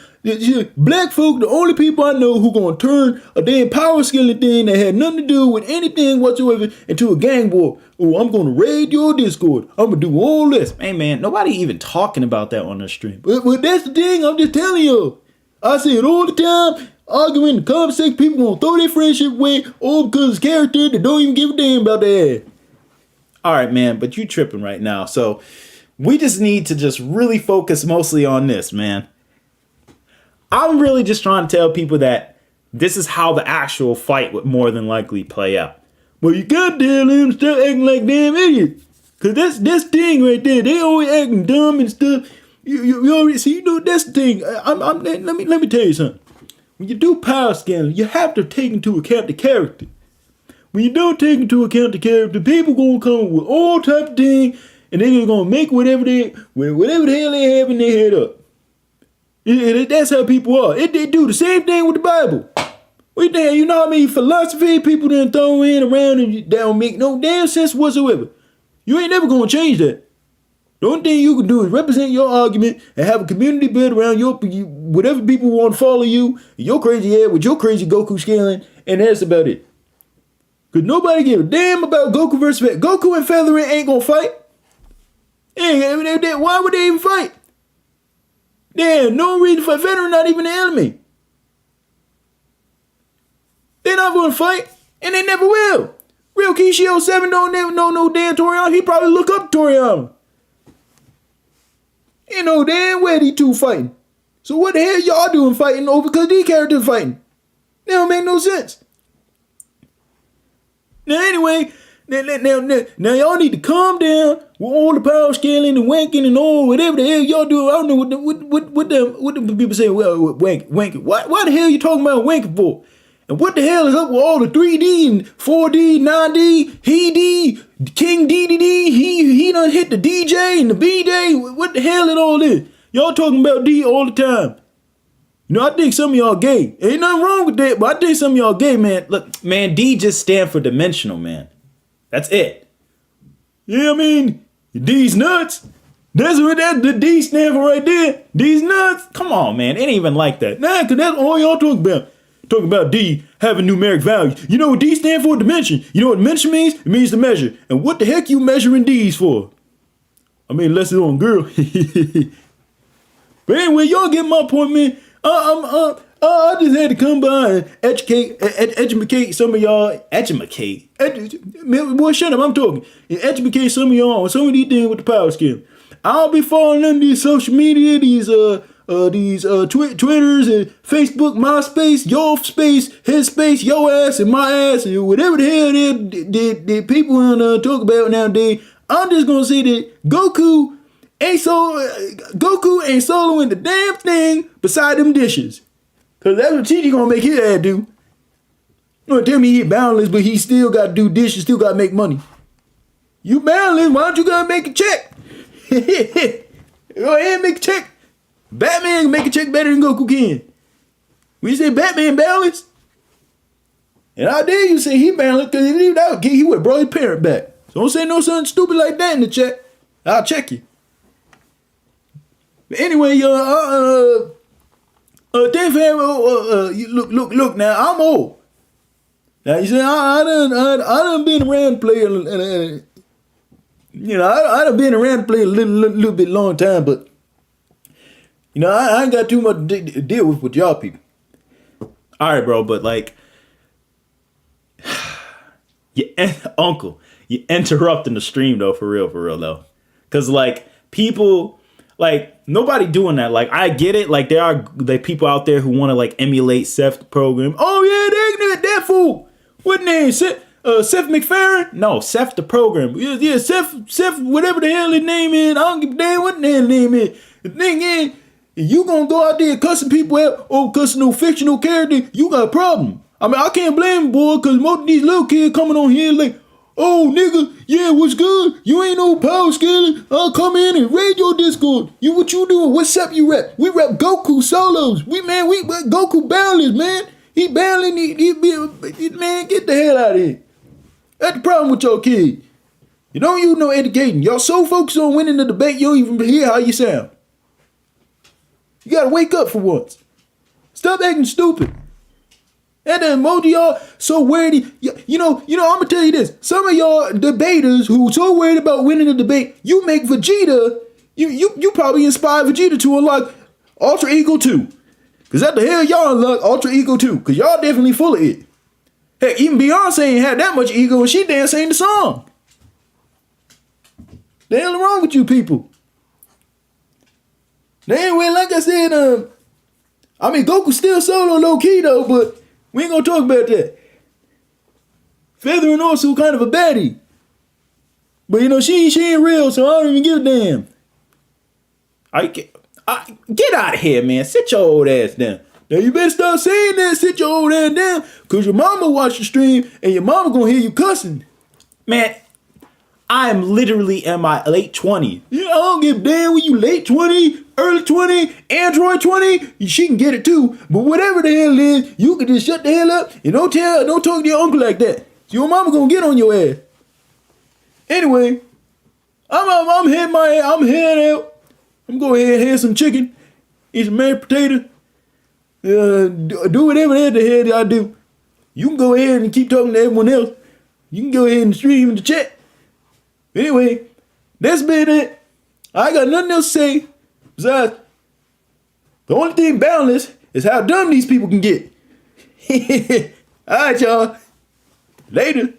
Speaker 1: Black folk, the only people I know who gonna turn a damn power scaling thing that had nothing to do with anything whatsoever into a gang war. Oh, I'm gonna raid your Discord. I'm gonna do all this. Hey man, nobody even talking about that on the stream. But that's the thing, I'm just telling you. I see it all the time. Arguing in the conversation, people gonna throw their friendship away all because of character that don't even give a damn about their ass. All right, man, but you tripping right now. So we just need to just really focus mostly on this, man. I'm really just trying to tell people that this is how the actual fight would more than likely play out. Well, you gotta tell them to stop acting like damn idiots. Cause that's thing right there. They always acting dumb and stuff. You already see, that's the thing. Let me tell you something. When you do power scaling, you have to take into account the character. When you don't take into account the character, people gonna come with all type of things, and they're gonna make whatever the hell they have in their head up. That's how people are. They do the same thing with the Bible. What you think? You know how many philosophy people done throw in around and that don't make no damn sense whatsoever. You ain't never gonna change that. The only thing you can do is represent your argument and have a community built around whatever people want to follow you, your crazy head with your crazy Goku scaling, and that's about it. Because nobody give a damn about Goku versus Feather. Goku and Feather ain't gonna fight. Why would they even fight? There's no reason for Feather not even an enemy. They're not gonna fight, and they never will. Real Kishio 7 don't never know no damn Toriyama. He probably look up Toriyama. Ain't no damn way these two fighting. So what the hell y'all doing fighting over because these characters fighting? That don't make no sense. Now anyway, now y'all need to calm down with all the power scaling and wanking and all whatever the hell y'all do. I don't know what the people say. Well, wanking. Why the hell you talking about wanking for? And what the hell is up with all the 3D and 4D, 9D, D, King DDD, he done hit the DJ and the BJ. What the hell is all this? Y'all talking about D all the time. I think some of y'all gay. Ain't nothing wrong with that, but I think some of y'all gay, man. Look, man, D just stand for dimensional, man. That's it. Yeah, D's nuts. That's what the D stand for right there. D's nuts. Come on, man. It ain't even like that. Nah, because that's all y'all talking about. Talking about D having numeric values. You know what D stand for? Dimension. You know what dimension means? It means to measure. And what the heck you measuring D's for? Unless it's on girl. But anyway, y'all get my point, man. I just had to come by and educate some of y'all. Educate? Boy, shut up, I'm talking. And educate some of y'all on some of these things with the power scale. I'll be following under these social media, these Twitters and Facebook, MySpace, your space, his space, your ass and my ass, and whatever the hell the people want to talk about nowadays. I'm just gonna say that Goku ain't soloing the damn thing beside them dishes, cause that's what Chi gonna make his ass do. You gonna tell me he boundless, but he still got to do dishes, still got to make money. You balanced. Why don't you go make a check? Go ahead and make a check. Batman can make a check better than Goku can. When you say Batman balanced, and I dare you say he balanced because if he leave out, he would have brought his parent back. So don't say no something stupid like that in the chat. I'll check you. But anyway, Dave look now, I'm old. Now you say I done been around play I done been around play a little bit long time, but I ain't got too much to deal with y'all people. All right, bro, but like, Uncle, you interrupting the stream though, for real though, because like people. Like, nobody doing that. Like, I get it. Like, there are like people out there who want to like emulate Seth the program. Oh yeah, that fool. What name? Seth MacFarlane? No, Seth the program. Yeah, Seth, whatever the hell his name is. I don't give a damn what the hell his name is. The thing is, if you gonna go out there cussing people out or cussing no fictional character, you got a problem. I mean, I can't blame him, boy, because most of these little kids coming on here like, oh, nigga, yeah, what's good? You ain't no power scaling. I'll come in and raid your Discord. What you doing? What Sep you rep? We rep Goku solos. We Goku boundless, man. He battling, man, get the hell out of here. That's the problem with your kid. You don't use no educating. Y'all so focused on winning the debate, you don't even hear how you sound. You gotta wake up for once. Stop acting stupid. And the emoji y'all so worried. I'm gonna tell you this. Some of y'all debaters who so worried about winning the debate, you make Vegeta, you probably inspired Vegeta to unlock Ultra Ego 2. Cause that the hell y'all unlock Ultra Ego 2. Cause y'all definitely full of it. Heck, even Beyonce ain't had that much ego and she damn sang the song. The hell wrong with you people? Anyway, like I said, Goku still solo low key though, but we ain't gonna talk about that. Feather and also kind of a baddie. But she ain't real, so I don't even give a damn. Get out of here, man. Sit your old ass down. Now you better stop saying that, sit your old ass down, cause your mama watch the stream and your mama gonna hear you cussing. Man, I am literally in my late 20s. I don't give a damn when you late 20, early 20, Android 20, she can get it too. But whatever the hell it is, you can just shut the hell up and don't talk to your uncle like that. So your mama gonna get on your ass. Anyway, I'm heading out. I'm going ahead and have some chicken, eat some mashed potato, do whatever the hell I do. You can go ahead and keep talking to everyone else. You can go ahead and stream in the chat. Anyway, that's been it. I got nothing else to say. Besides, the only thing boundless is how dumb these people can get. Alright, y'all. Later.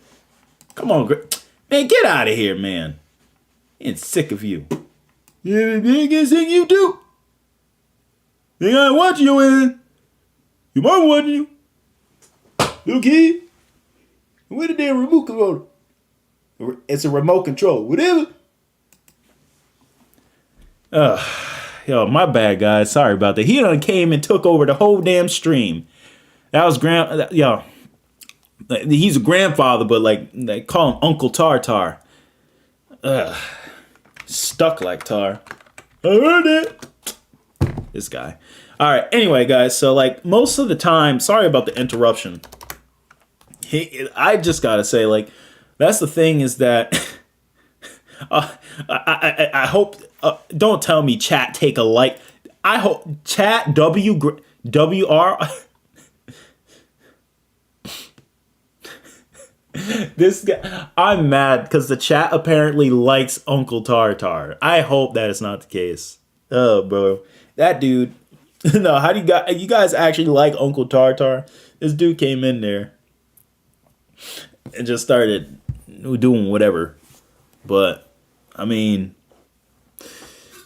Speaker 1: Come on, man, get out of here, man. I'm sick of you. Yeah, they get sick of you too. They ain't watching your ass. Your mama watching you. Little kid. Where the damn remote control? It's a remote control. Whatever. Yo, my bad, guys. Sorry about that. He done came and took over the whole damn stream. That was he's a grandfather, but like they call him Uncle Tartar. Stuck like tar. I heard it. This guy. All right. Anyway, guys. So like most of the time, sorry about the interruption. I just gotta say, like, that's the thing is that I hope. Don't tell me chat take a like. I hope chat WR. This guy, I'm mad because the chat apparently likes Uncle Tartar. I hope that is not the case. Oh, bro, that dude. No, how do you guys actually like Uncle Tartar? This dude came in there and just started doing whatever. But I mean,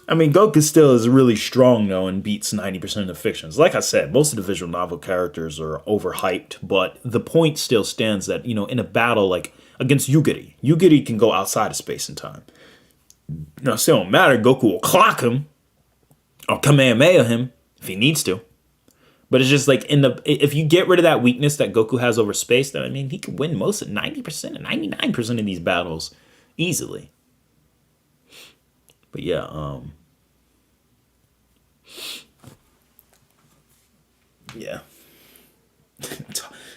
Speaker 1: Goku still is really strong, though, and beats 90% of the fictions. Like I said, most of the visual novel characters are overhyped, but the point still stands that, in a battle, like, against Yugiri can go outside of space and time. It still don't matter. Goku will clock him, or Kamehameha him, if he needs to. But it's just like, if you get rid of that weakness that Goku has over space, then, he can win most of 90% and 99% of these battles. easily. But yeah, yeah.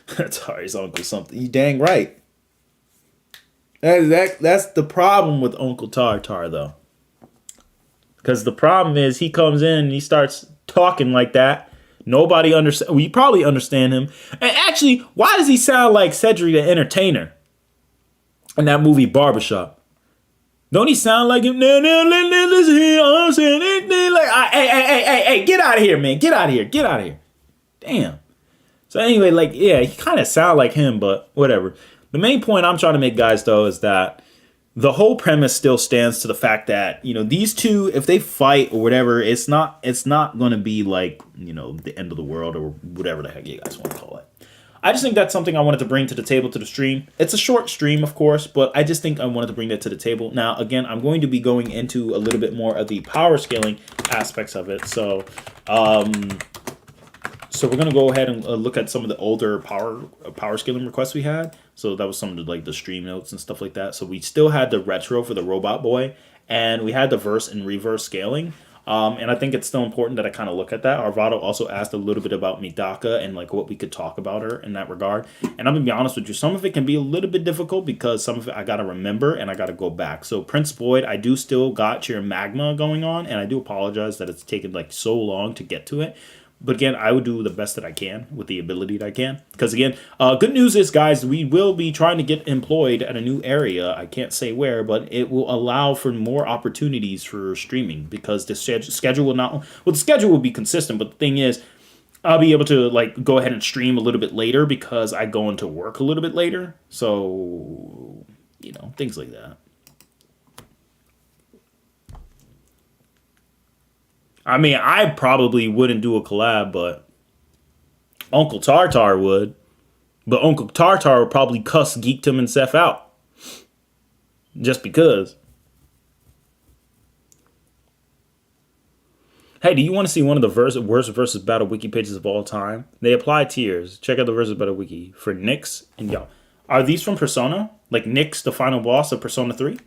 Speaker 1: Atari's Uncle something. You dang right. That's the problem with Uncle Tartar though. Because the problem is he comes in and he starts talking like that. Nobody understand. Well, you probably understand him. And actually, why does he sound like Cedric the Entertainer in that movie Barbershop? Don't he sound like him? No, listen here. I'm saying anything like, hey, get out of here, man. Get out of here. Damn. So anyway, like, yeah, he kind of sound like him, but whatever. The main point I'm trying to make, guys, though, is that the whole premise still stands to the fact that, these two, if they fight or whatever, it's not going to be like, the end of the world or whatever the heck you guys want to call it. I just think that's something I wanted to bring to the table, to the stream. It's a short stream, of course, but I just think I wanted to bring that to the table. Now, again, I'm going to be going into a little bit more of the power scaling aspects of it. So we're going to go ahead and look at some of the older power scaling requests we had. So that was some of the stream notes and stuff like that. So we still had the retro for the Robot Boy, and we had the verse and reverse scaling. And I think it's still important that I kind of look at that. Arvado also asked a little bit about Midaka and like what we could talk about her in that regard. And I'm going to be honest with you, some of it can be a little bit difficult because some of it I got to remember and I got to go back. So Prince Boyd, I do still got your magma going on, and I do apologize that it's taken like so long to get to it. But again, I would do the best that I can with the ability that I can. Because again, good news is, guys, we will be trying to get employed at a new area. I can't say where, but it will allow for more opportunities for streaming. Because the schedule will not... Well, the schedule will be consistent, but the thing is, I'll be able to like go ahead and stream a little bit later because I go into work a little bit later. So, things like that. I mean, I probably wouldn't do a collab, but Uncle Tartar would. But Uncle Tartar would probably cuss Geekdom and Seth out. Just because. Hey, do you want to see one of the worst versus battle wiki pages of all time? They apply tiers. Check out the versus battle wiki for Nyx and y'all. Are these from Persona? Like Nyx, the final boss of Persona 3?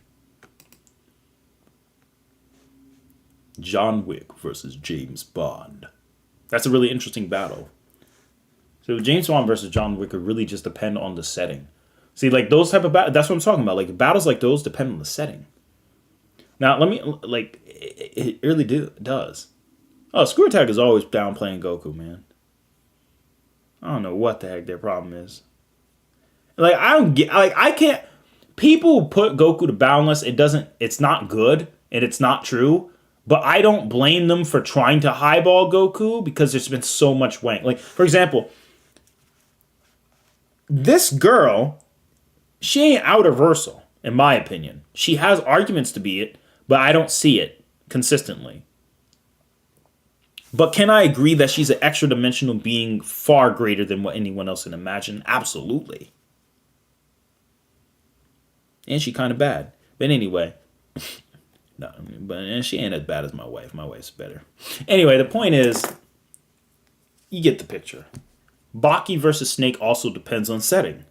Speaker 1: John Wick versus James Bond. That's a really interesting battle. So James Bond versus John Wick would really just depend on the setting. See, like those type of battles, that's what I'm talking about. Like battles like those depend on the setting. Now, let me, like, it really does. Oh, Screw Attack is always down playing Goku, man. I don't know what the heck their problem is. Like, I don't get, like, I can't, people put Goku to Boundless, it's not good, and it's not true. But I don't blame them for trying to highball Goku because there's been so much wank. Like, for example, this girl, she ain't out-versal, in my opinion. She has arguments to be it, but I don't see it consistently. But can I agree that she's an extra-dimensional being far greater than what anyone else can imagine? Absolutely. And she kind of bad. But anyway... No, but she ain't as bad as my wife. My wife's better. Anyway, the point is, you get the picture. Baki versus Snake also depends on setting.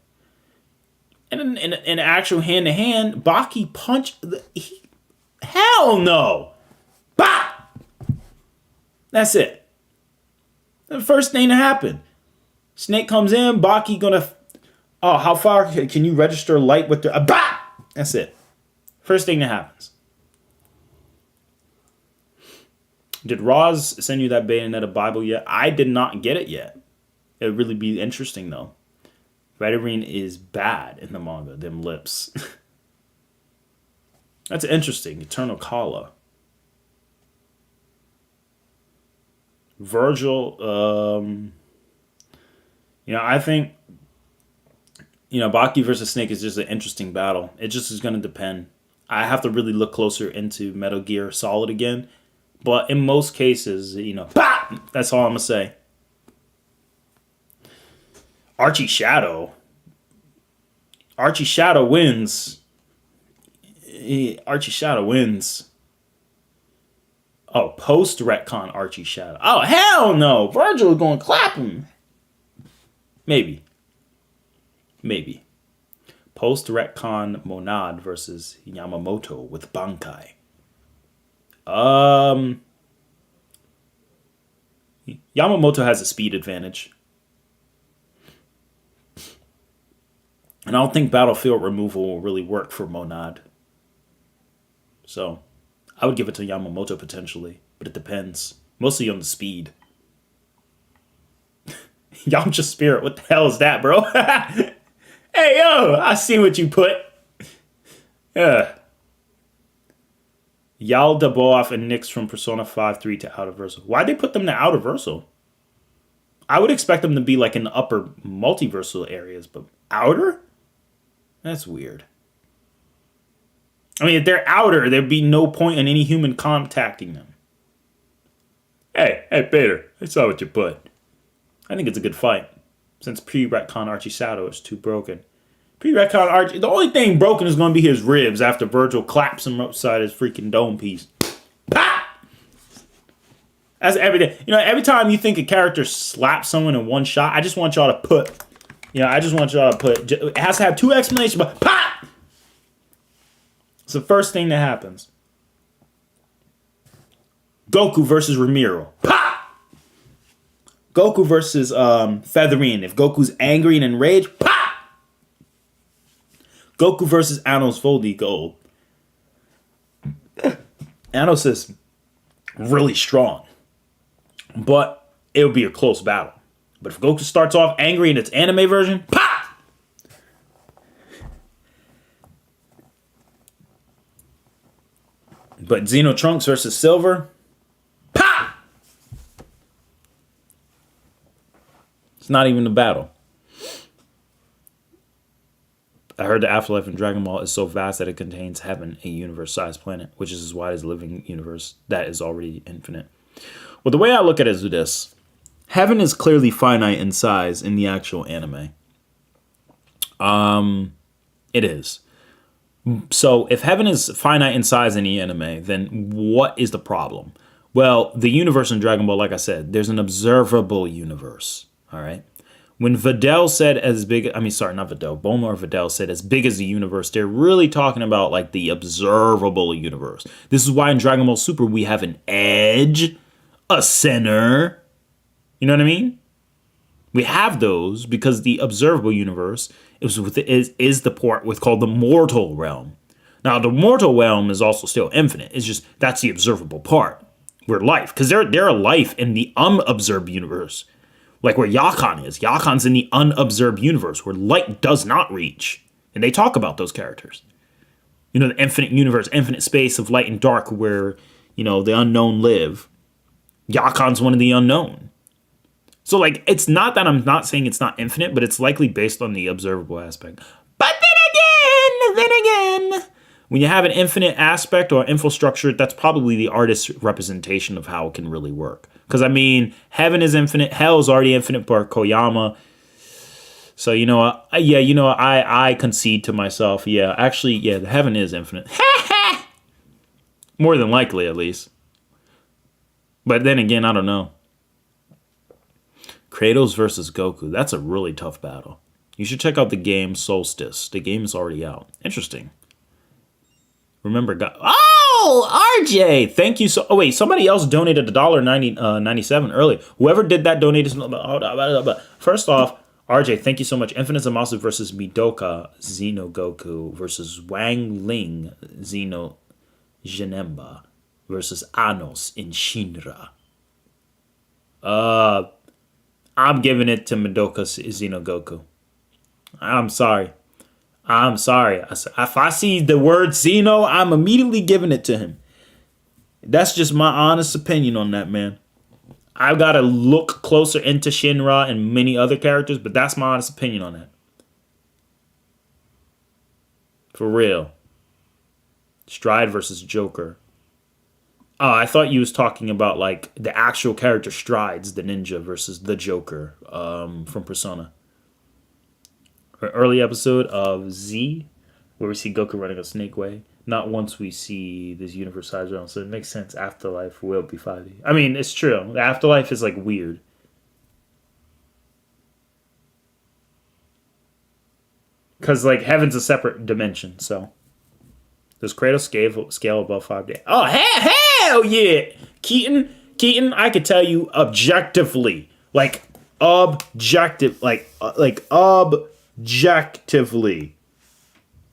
Speaker 1: And in actual hand-to-hand, Baki punched... hell no! Bah! That's it. The first thing to happen. Snake comes in, Baki gonna... Oh, how far can you register light with the... bah! That's it. First thing that happens. Did Roz send you that Bayonetta Bible yet? I did not get it yet. It would really be interesting, though. Veterine is bad in the manga. Them lips. That's interesting. Eternal Kala. Virgil. I think... Baki versus Snake is just an interesting battle. It just is going to depend. I have to really look closer into Metal Gear Solid again. But in most cases, bah! That's all I'm going to say. Archie Shadow wins. Archie Shadow wins. Oh, post-retcon Archie Shadow. Oh, hell no. Virgil is going to clap him. Maybe. Post-retcon Monad versus Yamamoto with Bankai. Um, Yamamoto has a speed advantage. And I don't think battlefield removal will really work for Monad. So, I would give it to Yamamoto potentially, but it depends. Mostly on the speed. Yamcha Spirit, what the hell is that, bro? Hey, yo, I see what you put. Yeah. Yal Daboff and Nyx from Persona 5-3 to Outer Versal. Why'd they put them to Outer Versal? I would expect them to be like in the upper multiversal areas, but Outer? That's weird. I mean, if they're outer, there'd be no point in any human contacting them. Hey, Peter, I saw what you put. I think it's a good fight. Since pre-retcon Archie Sato is too broken. Pre-retcon Archie, the only thing broken is going to be his ribs after Virgil claps him upside his freaking dome piece. Pah! That's everything. You know, every time you think a character slaps someone in one shot, I just want y'all to put. It has to have two explanations, but pop! It's the first thing that happens. Goku versus Ramiro. Pop! Goku versus Featherine. If Goku's angry and enraged, pop! Goku versus Anos Voldy Gold. Anos is really strong. But it'll be a close battle. But if Goku starts off angry in its anime version, pop! But Xeno Trunks versus Silver, pop! It's not even a battle. I heard the afterlife in Dragon Ball is so vast that it contains heaven, a universe-sized planet, which is as wide as a living universe that is already infinite. Well, the way I look at it is this. Heaven is clearly finite in size in the actual anime. It is. So if heaven is finite in size in the anime, then what is the problem? Well, the universe in Dragon Ball, like I said, there's an observable universe. All right. When Videl said as big, not Videl, Bulma or Videl said as big as the universe, they're really talking about like the observable universe. This is why in Dragon Ball Super we have an edge, a center. You know what I mean? We have those because the observable universe is the part with called the mortal realm. Now the mortal realm is also still infinite. It's just that's the observable part. Where life, because there are life in the unobserved universe. Like where Yakan is. Yakan's in the unobserved universe where light does not reach. And they talk about those characters. You know, the infinite universe, infinite space of light and dark where, you know, the unknown live. Yakan's one of the unknown. So, like, it's not that I'm not saying it's not infinite, but it's likely based on the observable aspect. But then again, when you have an infinite aspect or infrastructure, that's probably the artist's representation of how it can really work. Because, I mean, heaven is infinite. Hell is already infinite for Koyama. So, you know, I concede to myself. Yeah, actually, the heaven is infinite. More than likely, at least. But then again, I don't know. Kratos versus Goku. That's a really tough battle. You should check out the game Solstice. The game is already out. Interesting. Remember, RJ! Thank you so... Oh, wait. Somebody else donated $1.97 earlier. Whoever did that donated... First off, RJ, thank you so much. Infinite Zamasu versus Midoka Xenogoku versus Wang Ling Xeno Genemba versus Anos in Shinra. I'm giving it to Midoka Xenogoku. I'm sorry. If I see the word Xeno, I'm immediately giving it to him. That's just my honest opinion on that, man. I've got to look closer into Shinra and many other characters, but that's my honest opinion on that. For real. Stride versus Joker. Oh, I thought you was talking about like the actual character Strides, the ninja, versus the Joker from Persona. An early episode of Z, where we see Goku running a snake way. Not once we see this universe size realm, so it makes sense. Afterlife will be 5D. I mean, it's true. The Afterlife is like weird. Because, like, heaven's a separate dimension, so. Does Kratos scale above 5D? Oh, hell yeah! Keaton, I could tell you objectively. Like, objectively.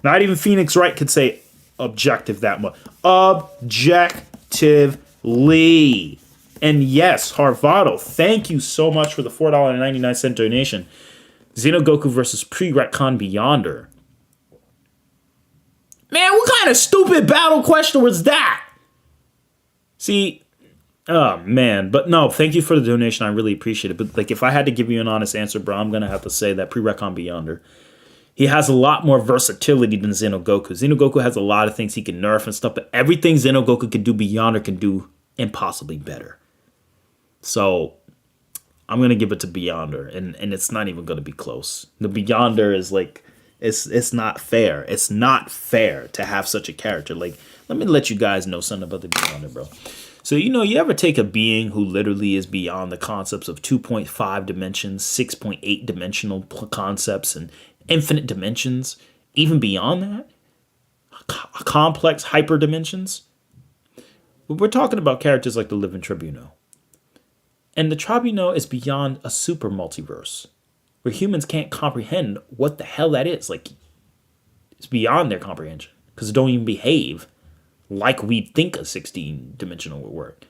Speaker 1: Not even Phoenix Wright could say objective that much. Objectively. And yes, Harvado, thank you so much for the $4.99 donation. Xenogoku versus Pre-Retcon Beyonder. Man, what kind of stupid battle question was that? See, oh man, but no, thank you for the donation. I really appreciate it. But like, if I had to give you an honest answer, bro, I'm gonna have to say that Pre-Retcon Beyonder. He has a lot more versatility than Xenogoku. Xenogoku has a lot of things he can nerf and stuff, but everything Xenogoku can do, Beyonder can do impossibly better. So I'm gonna give it to Beyonder, and it's not even gonna be close. The Beyonder is like, it's not fair. It's not fair to have such a character. Like, let me let you guys know something about the Beyonder, bro. So, you ever take a being who literally is beyond the concepts of 2.5 dimensions, 6.8 dimensional concepts, and infinite dimensions, even beyond that? Complex hyper dimensions? We're talking about characters like the Living Tribuno. And the Tribuno is beyond a super multiverse, where humans can't comprehend what the hell that is. Like, it's beyond their comprehension, because it don't even behave like we think a 16-dimensional would work.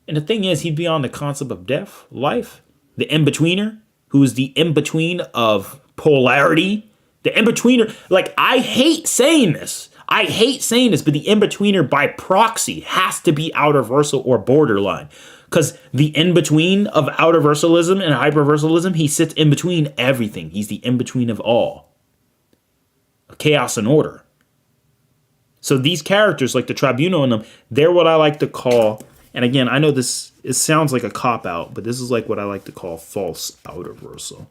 Speaker 1: And the thing is, he'd be on the concept of death, life, the in-betweener, who is the in-between of polarity. The in-betweener, like, I hate saying this, but the in-betweener by proxy has to be outer-versal or borderline. Because the in-between of outer-versalism and hyper-versalism, he sits in between everything. He's the in-between of all. Chaos and order. So these characters, like the Tribuno in them, they're what I like to call, and again, I know this, it sounds like a cop-out, but this is like what I like to call false outer-versal.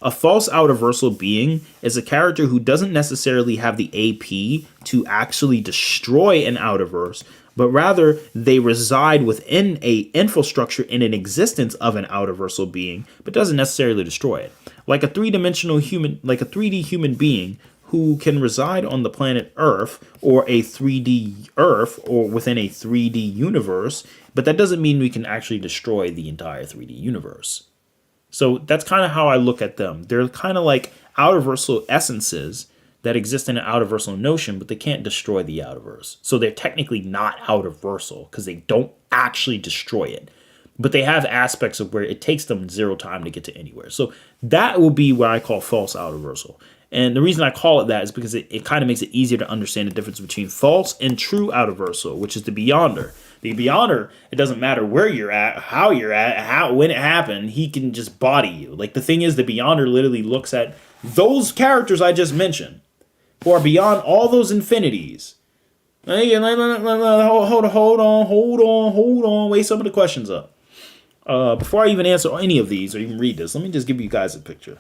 Speaker 1: A false outer-versal being is a character who doesn't necessarily have the AP to actually destroy an outerverse, but rather they reside within a infrastructure in an existence of an outerversal being, but doesn't necessarily destroy it. Like a 3-dimensional human, like a 3D human being who can reside on the planet Earth or a 3D Earth or within a 3D universe, but that doesn't mean we can actually destroy the entire 3D universe. So that's kind of how I look at them. They're kind of like outerversal essences that exist in an outerversal notion, but they can't destroy the outerverse. So they're technically not outerversal because they don't actually destroy it. But they have aspects of where it takes them 0 time to get to anywhere. So that will be what I call false outerversal. And the reason I call it that is because it kind of makes it easier to understand the difference between false and true outerversal, which is the Beyonder. The Beyonder, it doesn't matter where you're at, how you're at, when it happened, he can just body you. Like, the thing is, the Beyonder literally looks at those characters I just mentioned, who are beyond all those infinities. Hold on. Wait some of the questions up. Before I even answer any of these or even read this, let me just give you guys a picture.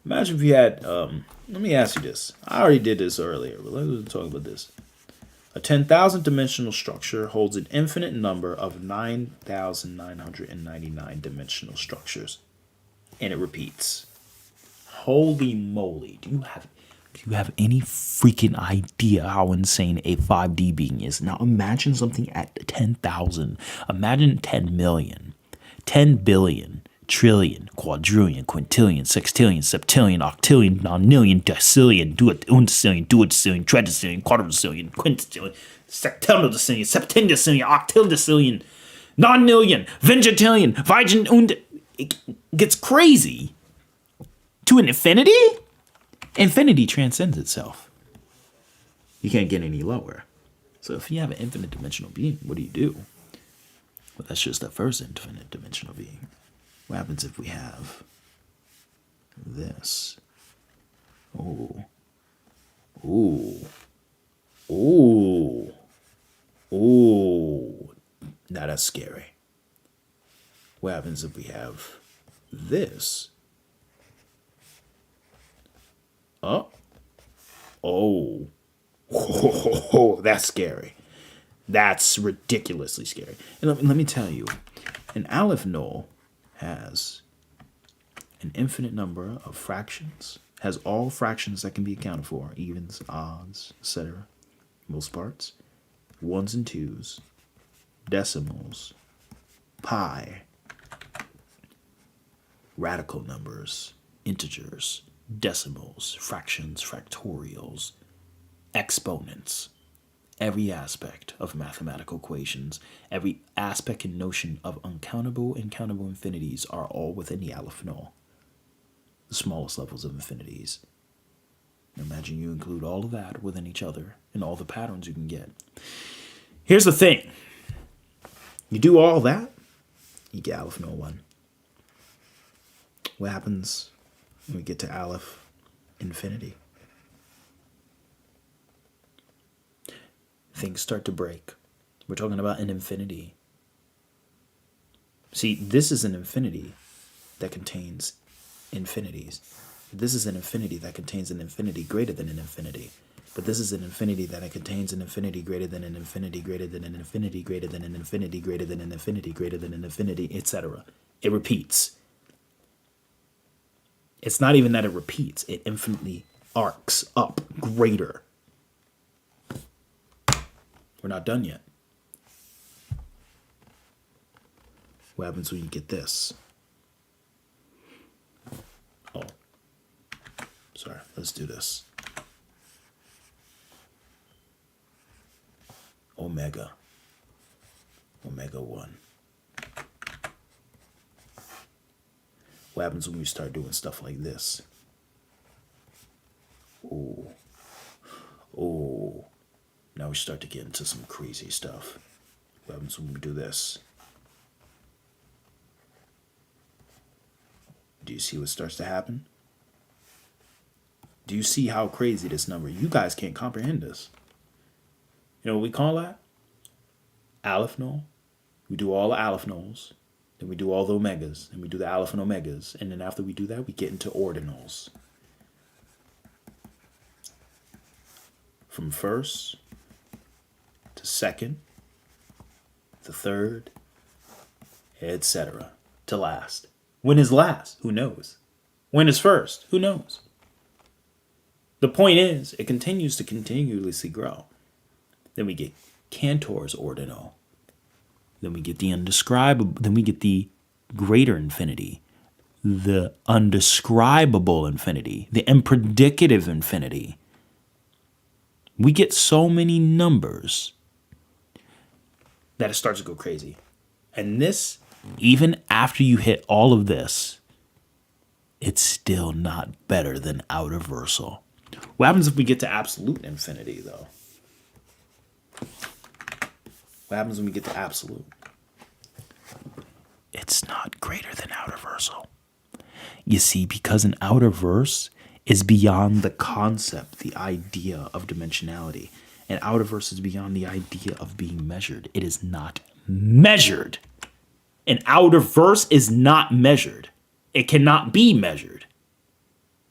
Speaker 1: Imagine if you had, let me ask you this. I already did this earlier, but let's talk about this. A 10,000 dimensional structure holds an infinite number of 9,999 dimensional structures. And it repeats. Holy moly. Do you have any freaking idea how insane a 5D being is? Now imagine something at 10,000. Imagine 10 million, 10 billion, trillion, quadrillion, quintillion, sextillion, septillion, octillion, nonillion, decillion, undecillion, duodecillion, tredecillion, quadrillion, quintillion, septendecillion, septendecillion, octildecillion, nonillion, vingetillion, vigin, it gets crazy. To an infinity? Infinity transcends itself. You can't get any lower. So if you have an infinite dimensional being, what do? Well, that's just the first infinite dimensional being. What happens if we have this? Ooh. Now that's scary. What happens if we have this? Oh, that's scary. That's ridiculously scary. And let me tell you, an Aleph Null has an infinite number of fractions, has all fractions that can be accounted for, evens, odds, etc., most parts, ones and twos, decimals, pi, radical numbers, integers, decimals, fractions, factorials, exponents. Every aspect of mathematical equations, every aspect and notion of uncountable and countable infinities are all within the Aleph Null, the smallest levels of infinities. Imagine you include all of that within each other and all the patterns you can get. Here's the thing. You do all that, you get Aleph Null 1. What happens when we get to Aleph Infinity? Things start to break. We're talking about an infinity. See, this is an infinity that contains infinities. This is an infinity that contains an infinity greater than an infinity. But this is an infinity that contains an infinity greater than an infinity greater than an infinity greater than an infinity greater than an infinity greater than an infinity, etc. It repeats. It's not even that it repeats. It infinitely arcs up greater. We're not done yet. What happens when you get this? Oh. Sorry, let's do this. Omega. Omega 1. What happens when we start doing stuff like this? Oh. Oh. Now we start to get into some crazy stuff. What happens when we do this? Do you see what starts to happen? Do you see how crazy this number? You guys can't comprehend this. You know what we call that? Aleph Null. We do all the Aleph Nulls. Then we do all the Omegas. Then we do the Aleph and Omegas. And then after we do that, we get into ordinals. From first to second, to third, etc. to last. When is last? Who knows? When is first? Who knows? The point is, it continues to continuously grow. Then we get Cantor's ordinal. Then we get the undescribable. Then we get the greater infinity, the undescribable infinity, the impredicative infinity. We get so many numbers that it starts to go crazy. And this, even after you hit all of this, it's still not better than outerversal. What happens if we get to absolute infinity, though? What happens when we get to absolute? It's not greater than outerversal. You see, because an outerverse is beyond the concept, the idea of dimensionality. And outerverse is beyond the idea of being measured. It is not measured. An outerverse is not measured. It cannot be measured.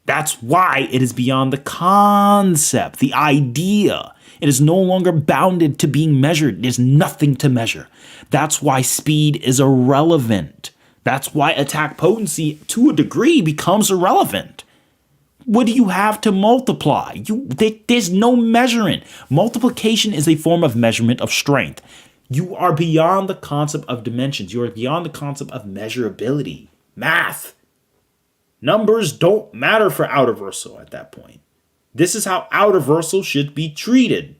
Speaker 1: That's why it is beyond the concept, the idea. It is no longer bounded to being measured. There's nothing to measure. That's why speed is irrelevant. That's why attack potency, to a degree, becomes irrelevant. What do you have to multiply? There's no measuring. Multiplication is a form of measurement of strength. You are beyond the concept of dimensions. You are beyond the concept of measurability. Math. Numbers don't matter for outerversal at that point. This is how outerversal should be treated.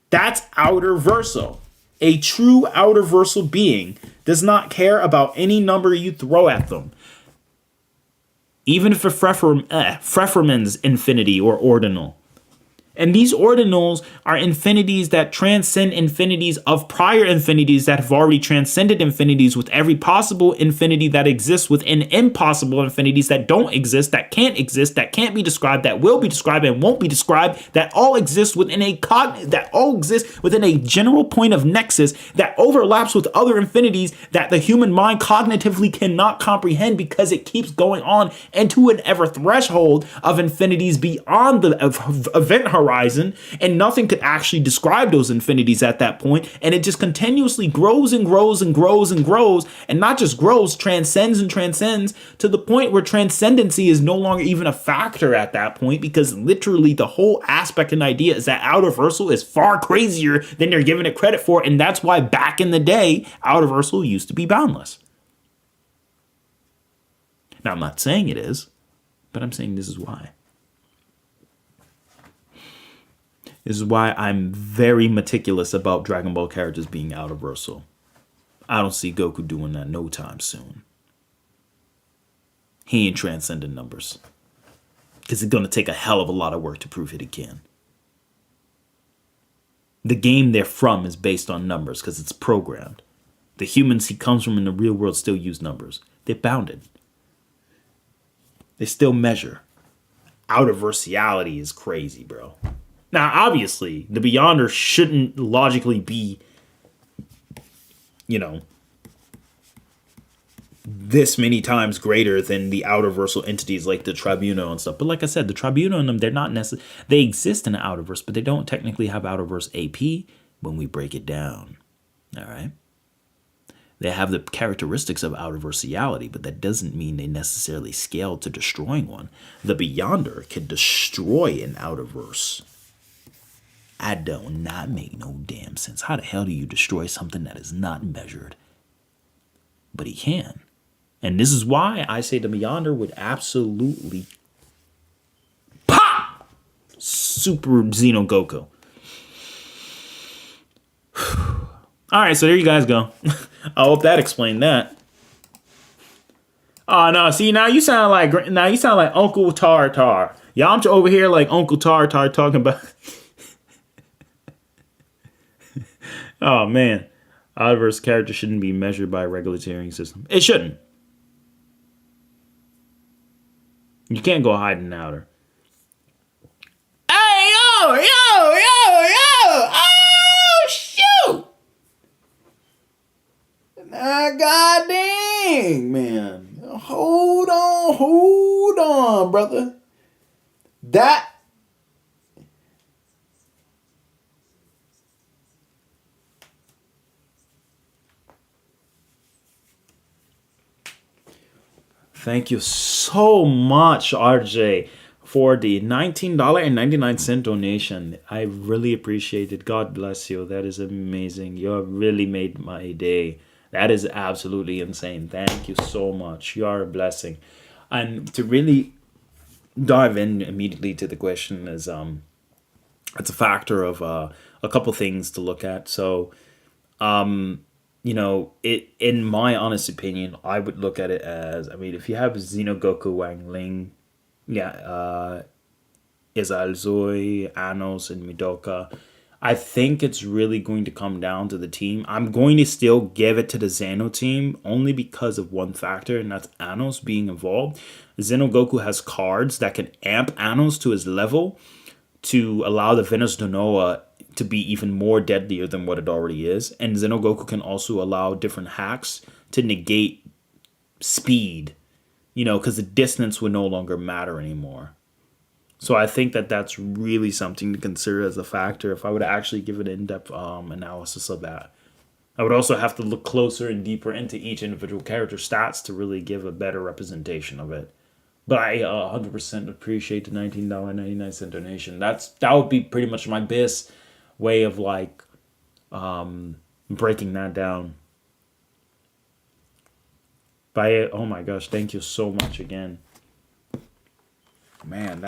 Speaker 1: That's outerversal. A true outerversal being does not care about any number you throw at them. Even if a Pfefferman's infinity or ordinal. And these ordinals are infinities that transcend infinities of prior infinities that have already transcended infinities, with every possible infinity that exists within impossible infinities that don't exist, that can't be described, that will be described and won't be described, that all exist within a general point of nexus that overlaps with other infinities that the human mind cognitively cannot comprehend, because it keeps going on into an ever threshold of infinities beyond the event horizon horizon, and nothing could actually describe those infinities at that point, and it just continuously grows and grows and grows and grows, and not just grows, transcends and transcends to the point where transcendency is no longer even a factor at that point, because literally the whole aspect and idea is that Outerversal is far crazier than they're giving it credit for, and that's why back in the day, Outerversal used to be boundless. Now, I'm not saying it is, but I'm saying this is why. This is why I'm very meticulous about Dragon Ball characters being Outerversal. I don't see Goku doing that no time soon. He ain't transcending numbers. Because it's going to take a hell of a lot of work to prove it again. The game they're from is based on numbers because it's programmed. The humans he comes from in the real world still use numbers. They're bounded. They still measure. Outerversiality is crazy, bro. Now, obviously, the Beyonder shouldn't logically be, this many times greater than the Outerversal entities like the Tribunal and stuff. But like I said, the Tribunal and them, they're not necessarily, they exist in the Outerverse, but they don't technically have Outerverse AP when we break it down. All right? They have the characteristics of Outerversiality, but that doesn't mean they necessarily scale to destroying one. The Beyonder can destroy an Outerverse. I do not make no damn sense. How the hell do you destroy something that is not measured? But he can. And this is why I say the Beyonder would absolutely pop Super Xeno Goku. All right, so there you guys go. I hope that explained that. Oh no! See, now you sound like Uncle Tartar. Yamcha over here like Uncle Tartar talking about. Oh man, Outerverse character shouldn't be measured by a regular tiering system. It shouldn't. You can't go hide in the outer. Hey yo! Oh shoot! God dang, man. Hold on, brother. Thank you so much, RJ, for the $19.99 donation. I really appreciate it. God bless you. That is amazing. You have really made my day. That is absolutely insane. Thank you so much. You are a blessing. And to really dive in immediately to the question is it's a factor of a couple things to look at. So it, in my honest opinion, I would look at it as, if you have Xenogoku, Wang Ling, Izalzoi, Anos, and Midoka, I think it's really going to come down to the team. I'm going to still give it to the Xeno team only because of one factor, and that's Anos being involved. Xenogoku has cards that can amp Anos to his level to allow the Venus Donoa to be even more deadlier than what it already is. And Xenogoku can also allow different hacks to negate speed, because the distance would no longer matter anymore. So I think that that's really something to consider as a factor if I would actually give an in-depth analysis of that. I would also have to look closer and deeper into each individual character stats to really give a better representation of it. But I 100% appreciate the $19.99 donation. That would be pretty much my best way of breaking that down. Oh my gosh, thank you so much again. Man,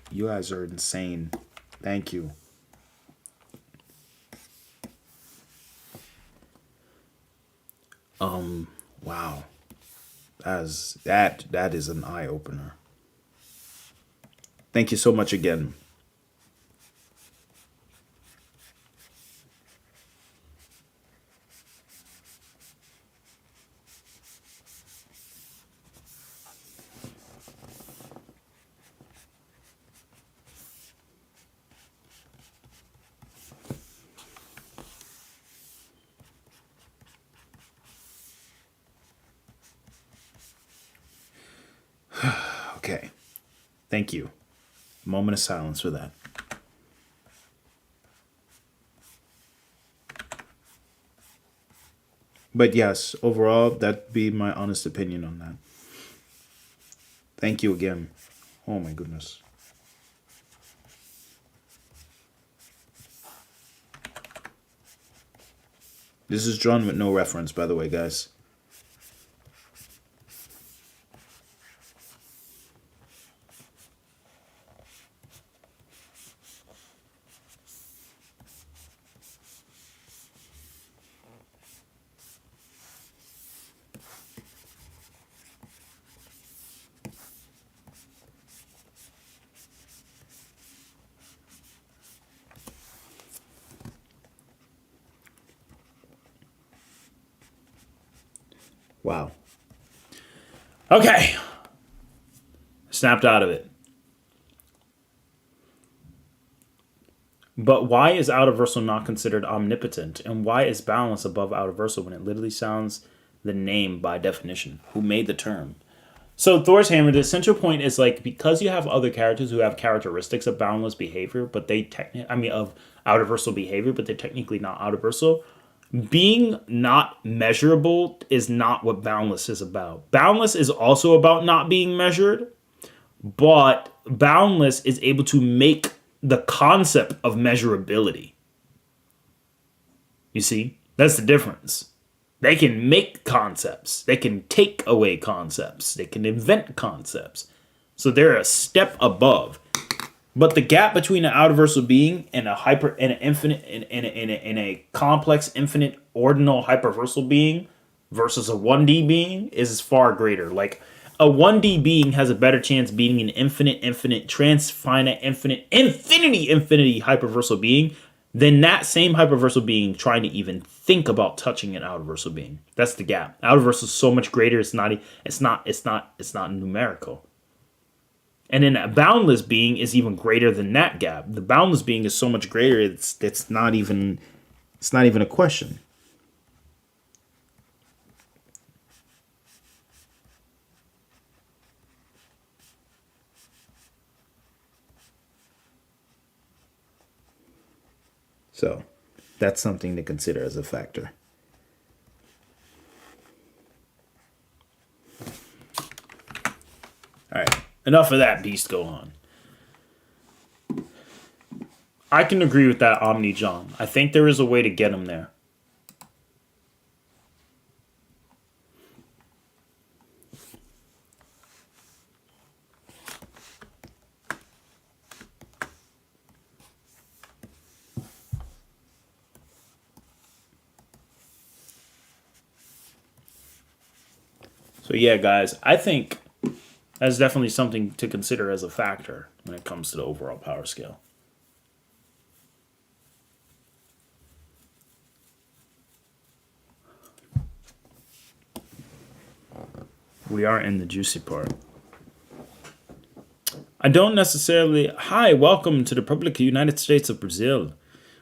Speaker 1: you guys are insane. Thank you. Wow. That is an eye opener. Thank you so much again. Okay. Thank you. Moment of silence for that. But yes, overall, that'd be my honest opinion on that. Thank you again. Oh my goodness. This is drawn with no reference, by the way, guys. Wow. Okay. Snapped out of it. But why is Outerversal not considered omnipotent? And why is Boundless above Outerversal when it literally sounds the name by definition? Who made the term? So Thor's Hammer, the essential point is like because you have other characters who have characteristics of boundless behavior, but they of Outerversal behavior, but they're technically not Outerversal. Being not measurable is not what Boundless is about. Boundless is also about not being measured, but Boundless is able to make the concept of measurability. You see? That's the difference. They can make concepts. They can take away concepts. They can invent concepts. So they're a step above. But the gap between an outerversal being and a hyper and an infinite and a complex infinite ordinal hyperversal being versus a 1D being is far greater. Like a 1D being has a better chance beating an infinite transfinite infinity hyperversal being than that same hyperversal being trying to even think about touching an outerversal being. That's the gap. Outerversal is so much greater. It's not numerical. And then a boundless being is even greater than that gap. The boundless being is so much greater. It's not even a question. So that's something to consider as a factor. All right. Enough of that, beast. Go on. I can agree with that, Omni John. I think there is a way to get him there. So yeah, guys, I think that's definitely something to consider as a factor when it comes to the overall power scale. We are in the juicy part. I don't necessarily... Hi, welcome to the Republic of the United States of Brazil.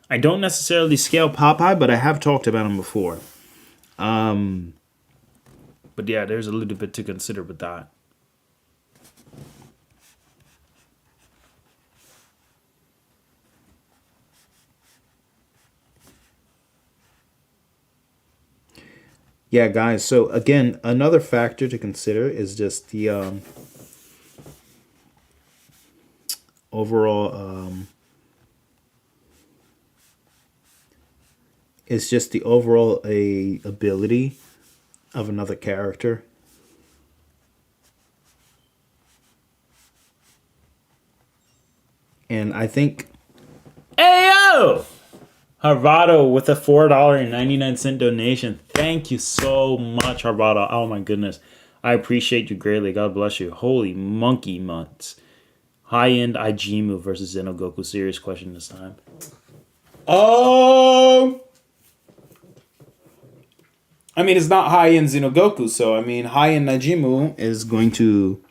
Speaker 1: I don't necessarily scale Popeye, but I have talked about him before. But yeah, there's a little bit to consider with that. Yeah, guys. So again, another factor to consider is just the overall. It's just the overall ability of another character. And I think. Ayo! Harvado with a $4.99 donation. Thank you so much, Harvado. Oh my goodness. I appreciate you greatly. God bless you. Holy monkey months. High-end Ijimu versus Xenogoku. Serious question this time. I mean, it's not high-end Xenogoku, so I mean, high-end Ijimu is going to...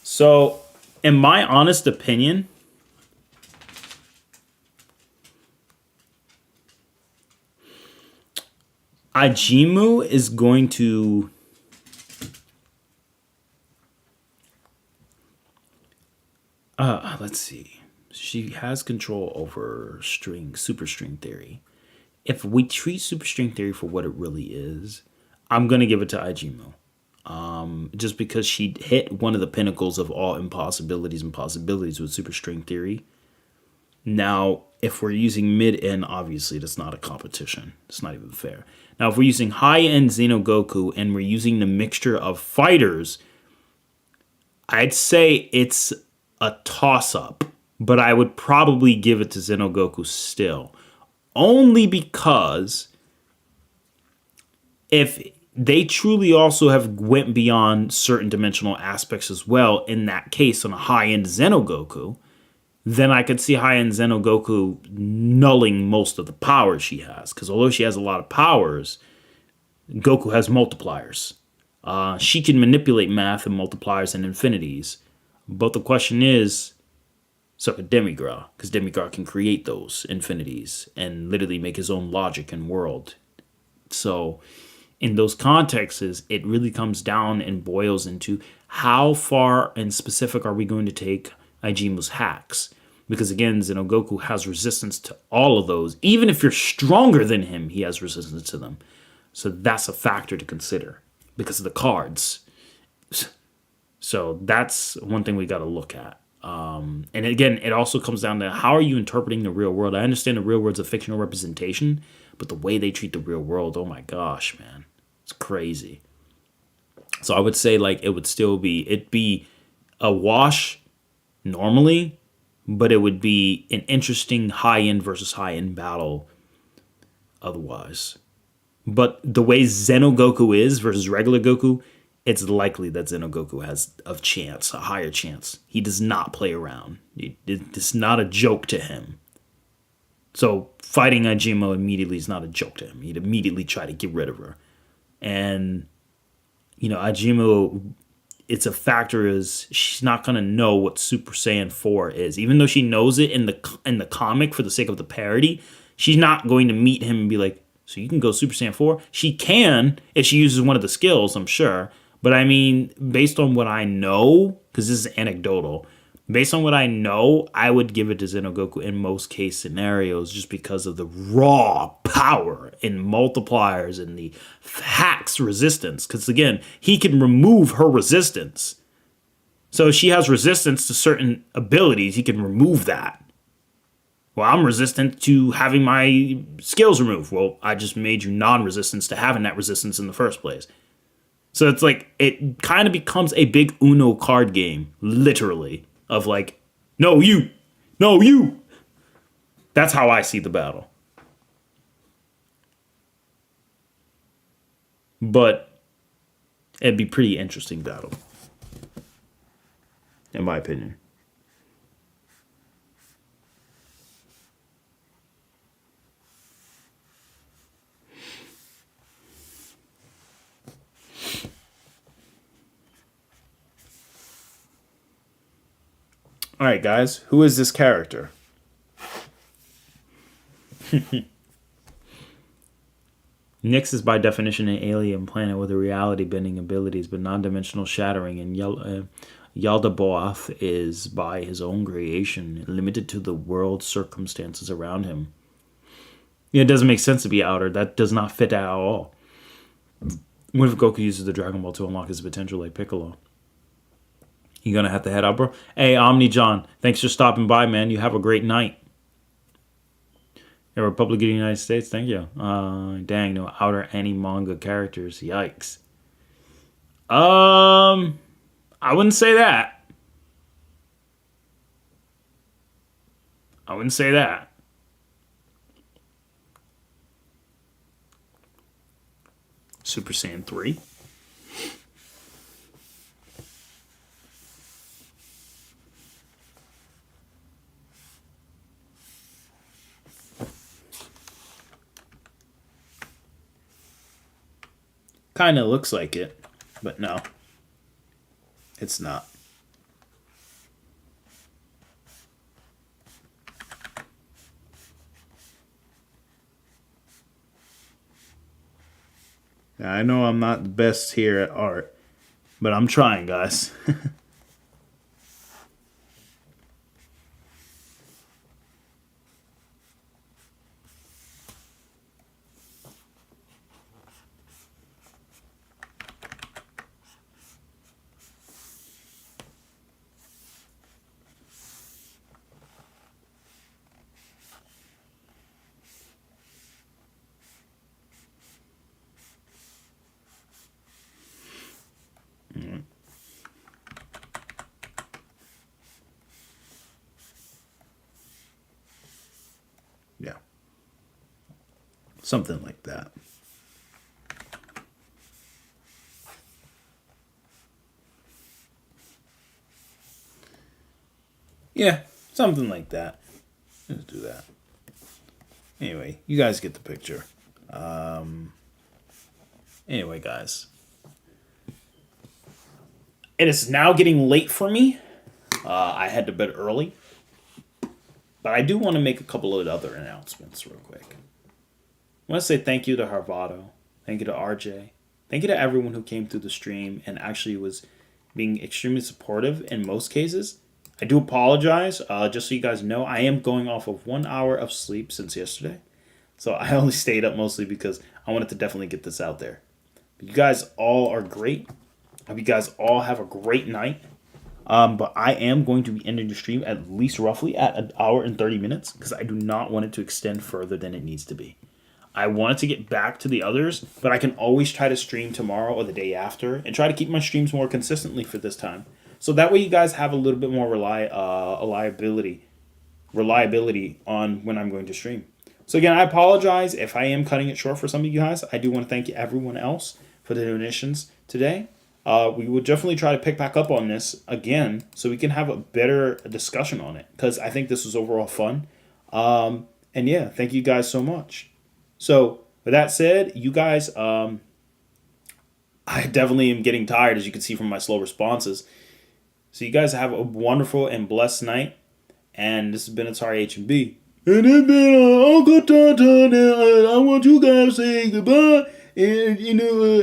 Speaker 1: So, in my honest opinion, Ijimu is going to... Let's see. She has control over super string theory. If we treat super string theory for what it really is, I'm gonna give it to Ijumo. Just because she hit one of the pinnacles of all impossibilities and possibilities with super string theory. Now, if we're using mid end, obviously that's not a competition. It's not even fair. Now, if we're using high end Xenogoku and we're using the mixture of fighters, I'd say it's a toss up, but I would probably give it to Xenogoku still. Only because if they truly also have went beyond certain dimensional aspects as well, in that case on a high-end Xenogoku, then I could see high-end Xenogoku nulling most of the powers she has. Because although she has a lot of powers, Goku has multipliers. She can manipulate math and multipliers and infinities. But the question is, so could Demigra, because Demigra can create those infinities and literally make his own logic and world. So in those contexts, it really comes down and boils into how far and specific are we going to take Ijimu's hacks? Because again, Xenogoku has resistance to all of those. Even if you're stronger than him, he has resistance to them. So that's a factor to consider because of the cards. So that's one thing we got to look at. And again, it also comes down to how are you interpreting the real world? I understand the real world's a fictional representation, but the way they treat the real world, oh my gosh, man. It's crazy. So I would say like it'd be a wash normally, but it would be an interesting high end versus high end battle otherwise. But the way Xenogoku is versus regular Goku, it's likely that Xenogoku has a chance, a higher chance. He does not play around. It's not a joke to him. So fighting Ajima immediately is not a joke to him. He'd immediately try to get rid of her. And, Ajima, it's a factor is she's not going to know what Super Saiyan 4 is. Even though she knows it in the comic for the sake of the parody, she's not going to meet him and be like, so you can go Super Saiyan 4? She can if she uses one of the skills, I'm sure. But I mean, based on what I know, because this is anecdotal, based on what I know, I would give it to Xenogoku in most case scenarios just because of the raw power in multipliers and the hacks resistance. Because again, he can remove her resistance. So if she has resistance to certain abilities, he can remove that. Well, I'm resistant to having my skills removed. Well, I just made you non-resistant to having that resistance in the first place. So it's like, it kind of becomes a big Uno card game, literally, of like, no, you, no, you. That's how I see the battle. But it'd be pretty interesting battle, in my opinion. All right, guys, who is this character? Nyx is by definition an alien planet with a reality bending abilities, but non-dimensional shattering, and Yaldabaoth is by his own creation, limited to the world circumstances around him. Yeah, it doesn't make sense to be outer. That does not fit at all. What if Goku uses the Dragon Ball to unlock his potential like Piccolo? You gonna have to head out, bro? Hey, Omni John, thanks for stopping by, man. You have a great night. The Republic of the United States, thank you. Dang, no outer any manga characters. Yikes. I wouldn't say that. I wouldn't say that. Super Saiyan 3. Kind of looks like it, but no. It's not. Now, I know I'm not the best here at art, but I'm trying, guys. Yeah. Something like that. Yeah, something like that. Let's do that. Anyway, you guys get the picture. Anyway, guys. It is now getting late for me. I had to bed early. But I do want to make a couple of other announcements real quick. I want to say thank you to Harvado. Thank you to RJ. Thank you to everyone who came through the stream and actually was being extremely supportive in most cases. I do apologize. Just so you guys know, I am going off of 1 hour of sleep since yesterday. So I only stayed up mostly because I wanted to definitely get this out there. But you guys all are great. I hope you guys all have a great night. But I am going to be ending the stream at least roughly at 1 hour and 30 minutes because I do not want it to extend further than it needs to be. I wanted to get back to the others, but I can always try to stream tomorrow or the day after and try to keep my streams more consistently for this time. So that way you guys have a little bit more reliability on when I'm going to stream. So again, I apologize if I am cutting it short for some of you guys. I do want to thank everyone else for the donations today. We will definitely try to pick back up on this again so we can have a better discussion on it because I think this was overall fun. And yeah, thank you guys so much. So with that said, you guys, I definitely am getting tired as you can see from my slow responses. So you guys have a wonderful and blessed night. And this has been Atari H&B. And it's been Uncle Tonton. And I want you guys to say goodbye. And,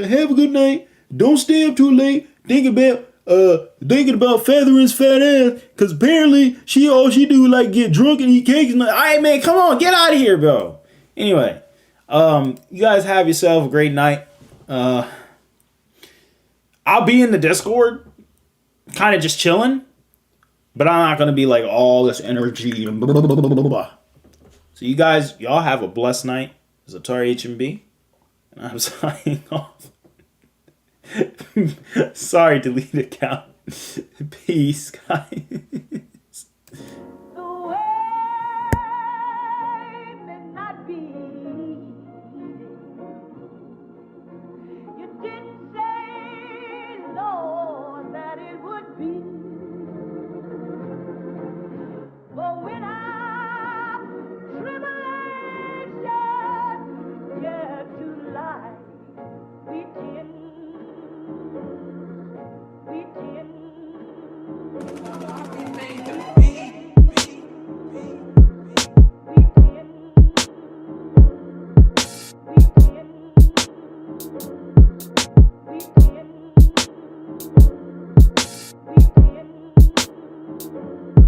Speaker 1: have a good night. Don't stay up too late thinking about feathering fat ass. Because apparently all she do like get drunk and eat cakes. And all right, man, come on. Get out of here, bro. Anyway, you guys have yourself a great night. I'll be in the Discord. Kind of just chilling. But I'm not going to be like all this energy and blah, blah, blah, blah, blah, blah. So you guys, y'all have a blessed night. It's Atari H&B. And I'm signing off. Sorry, delete account. Peace, guys.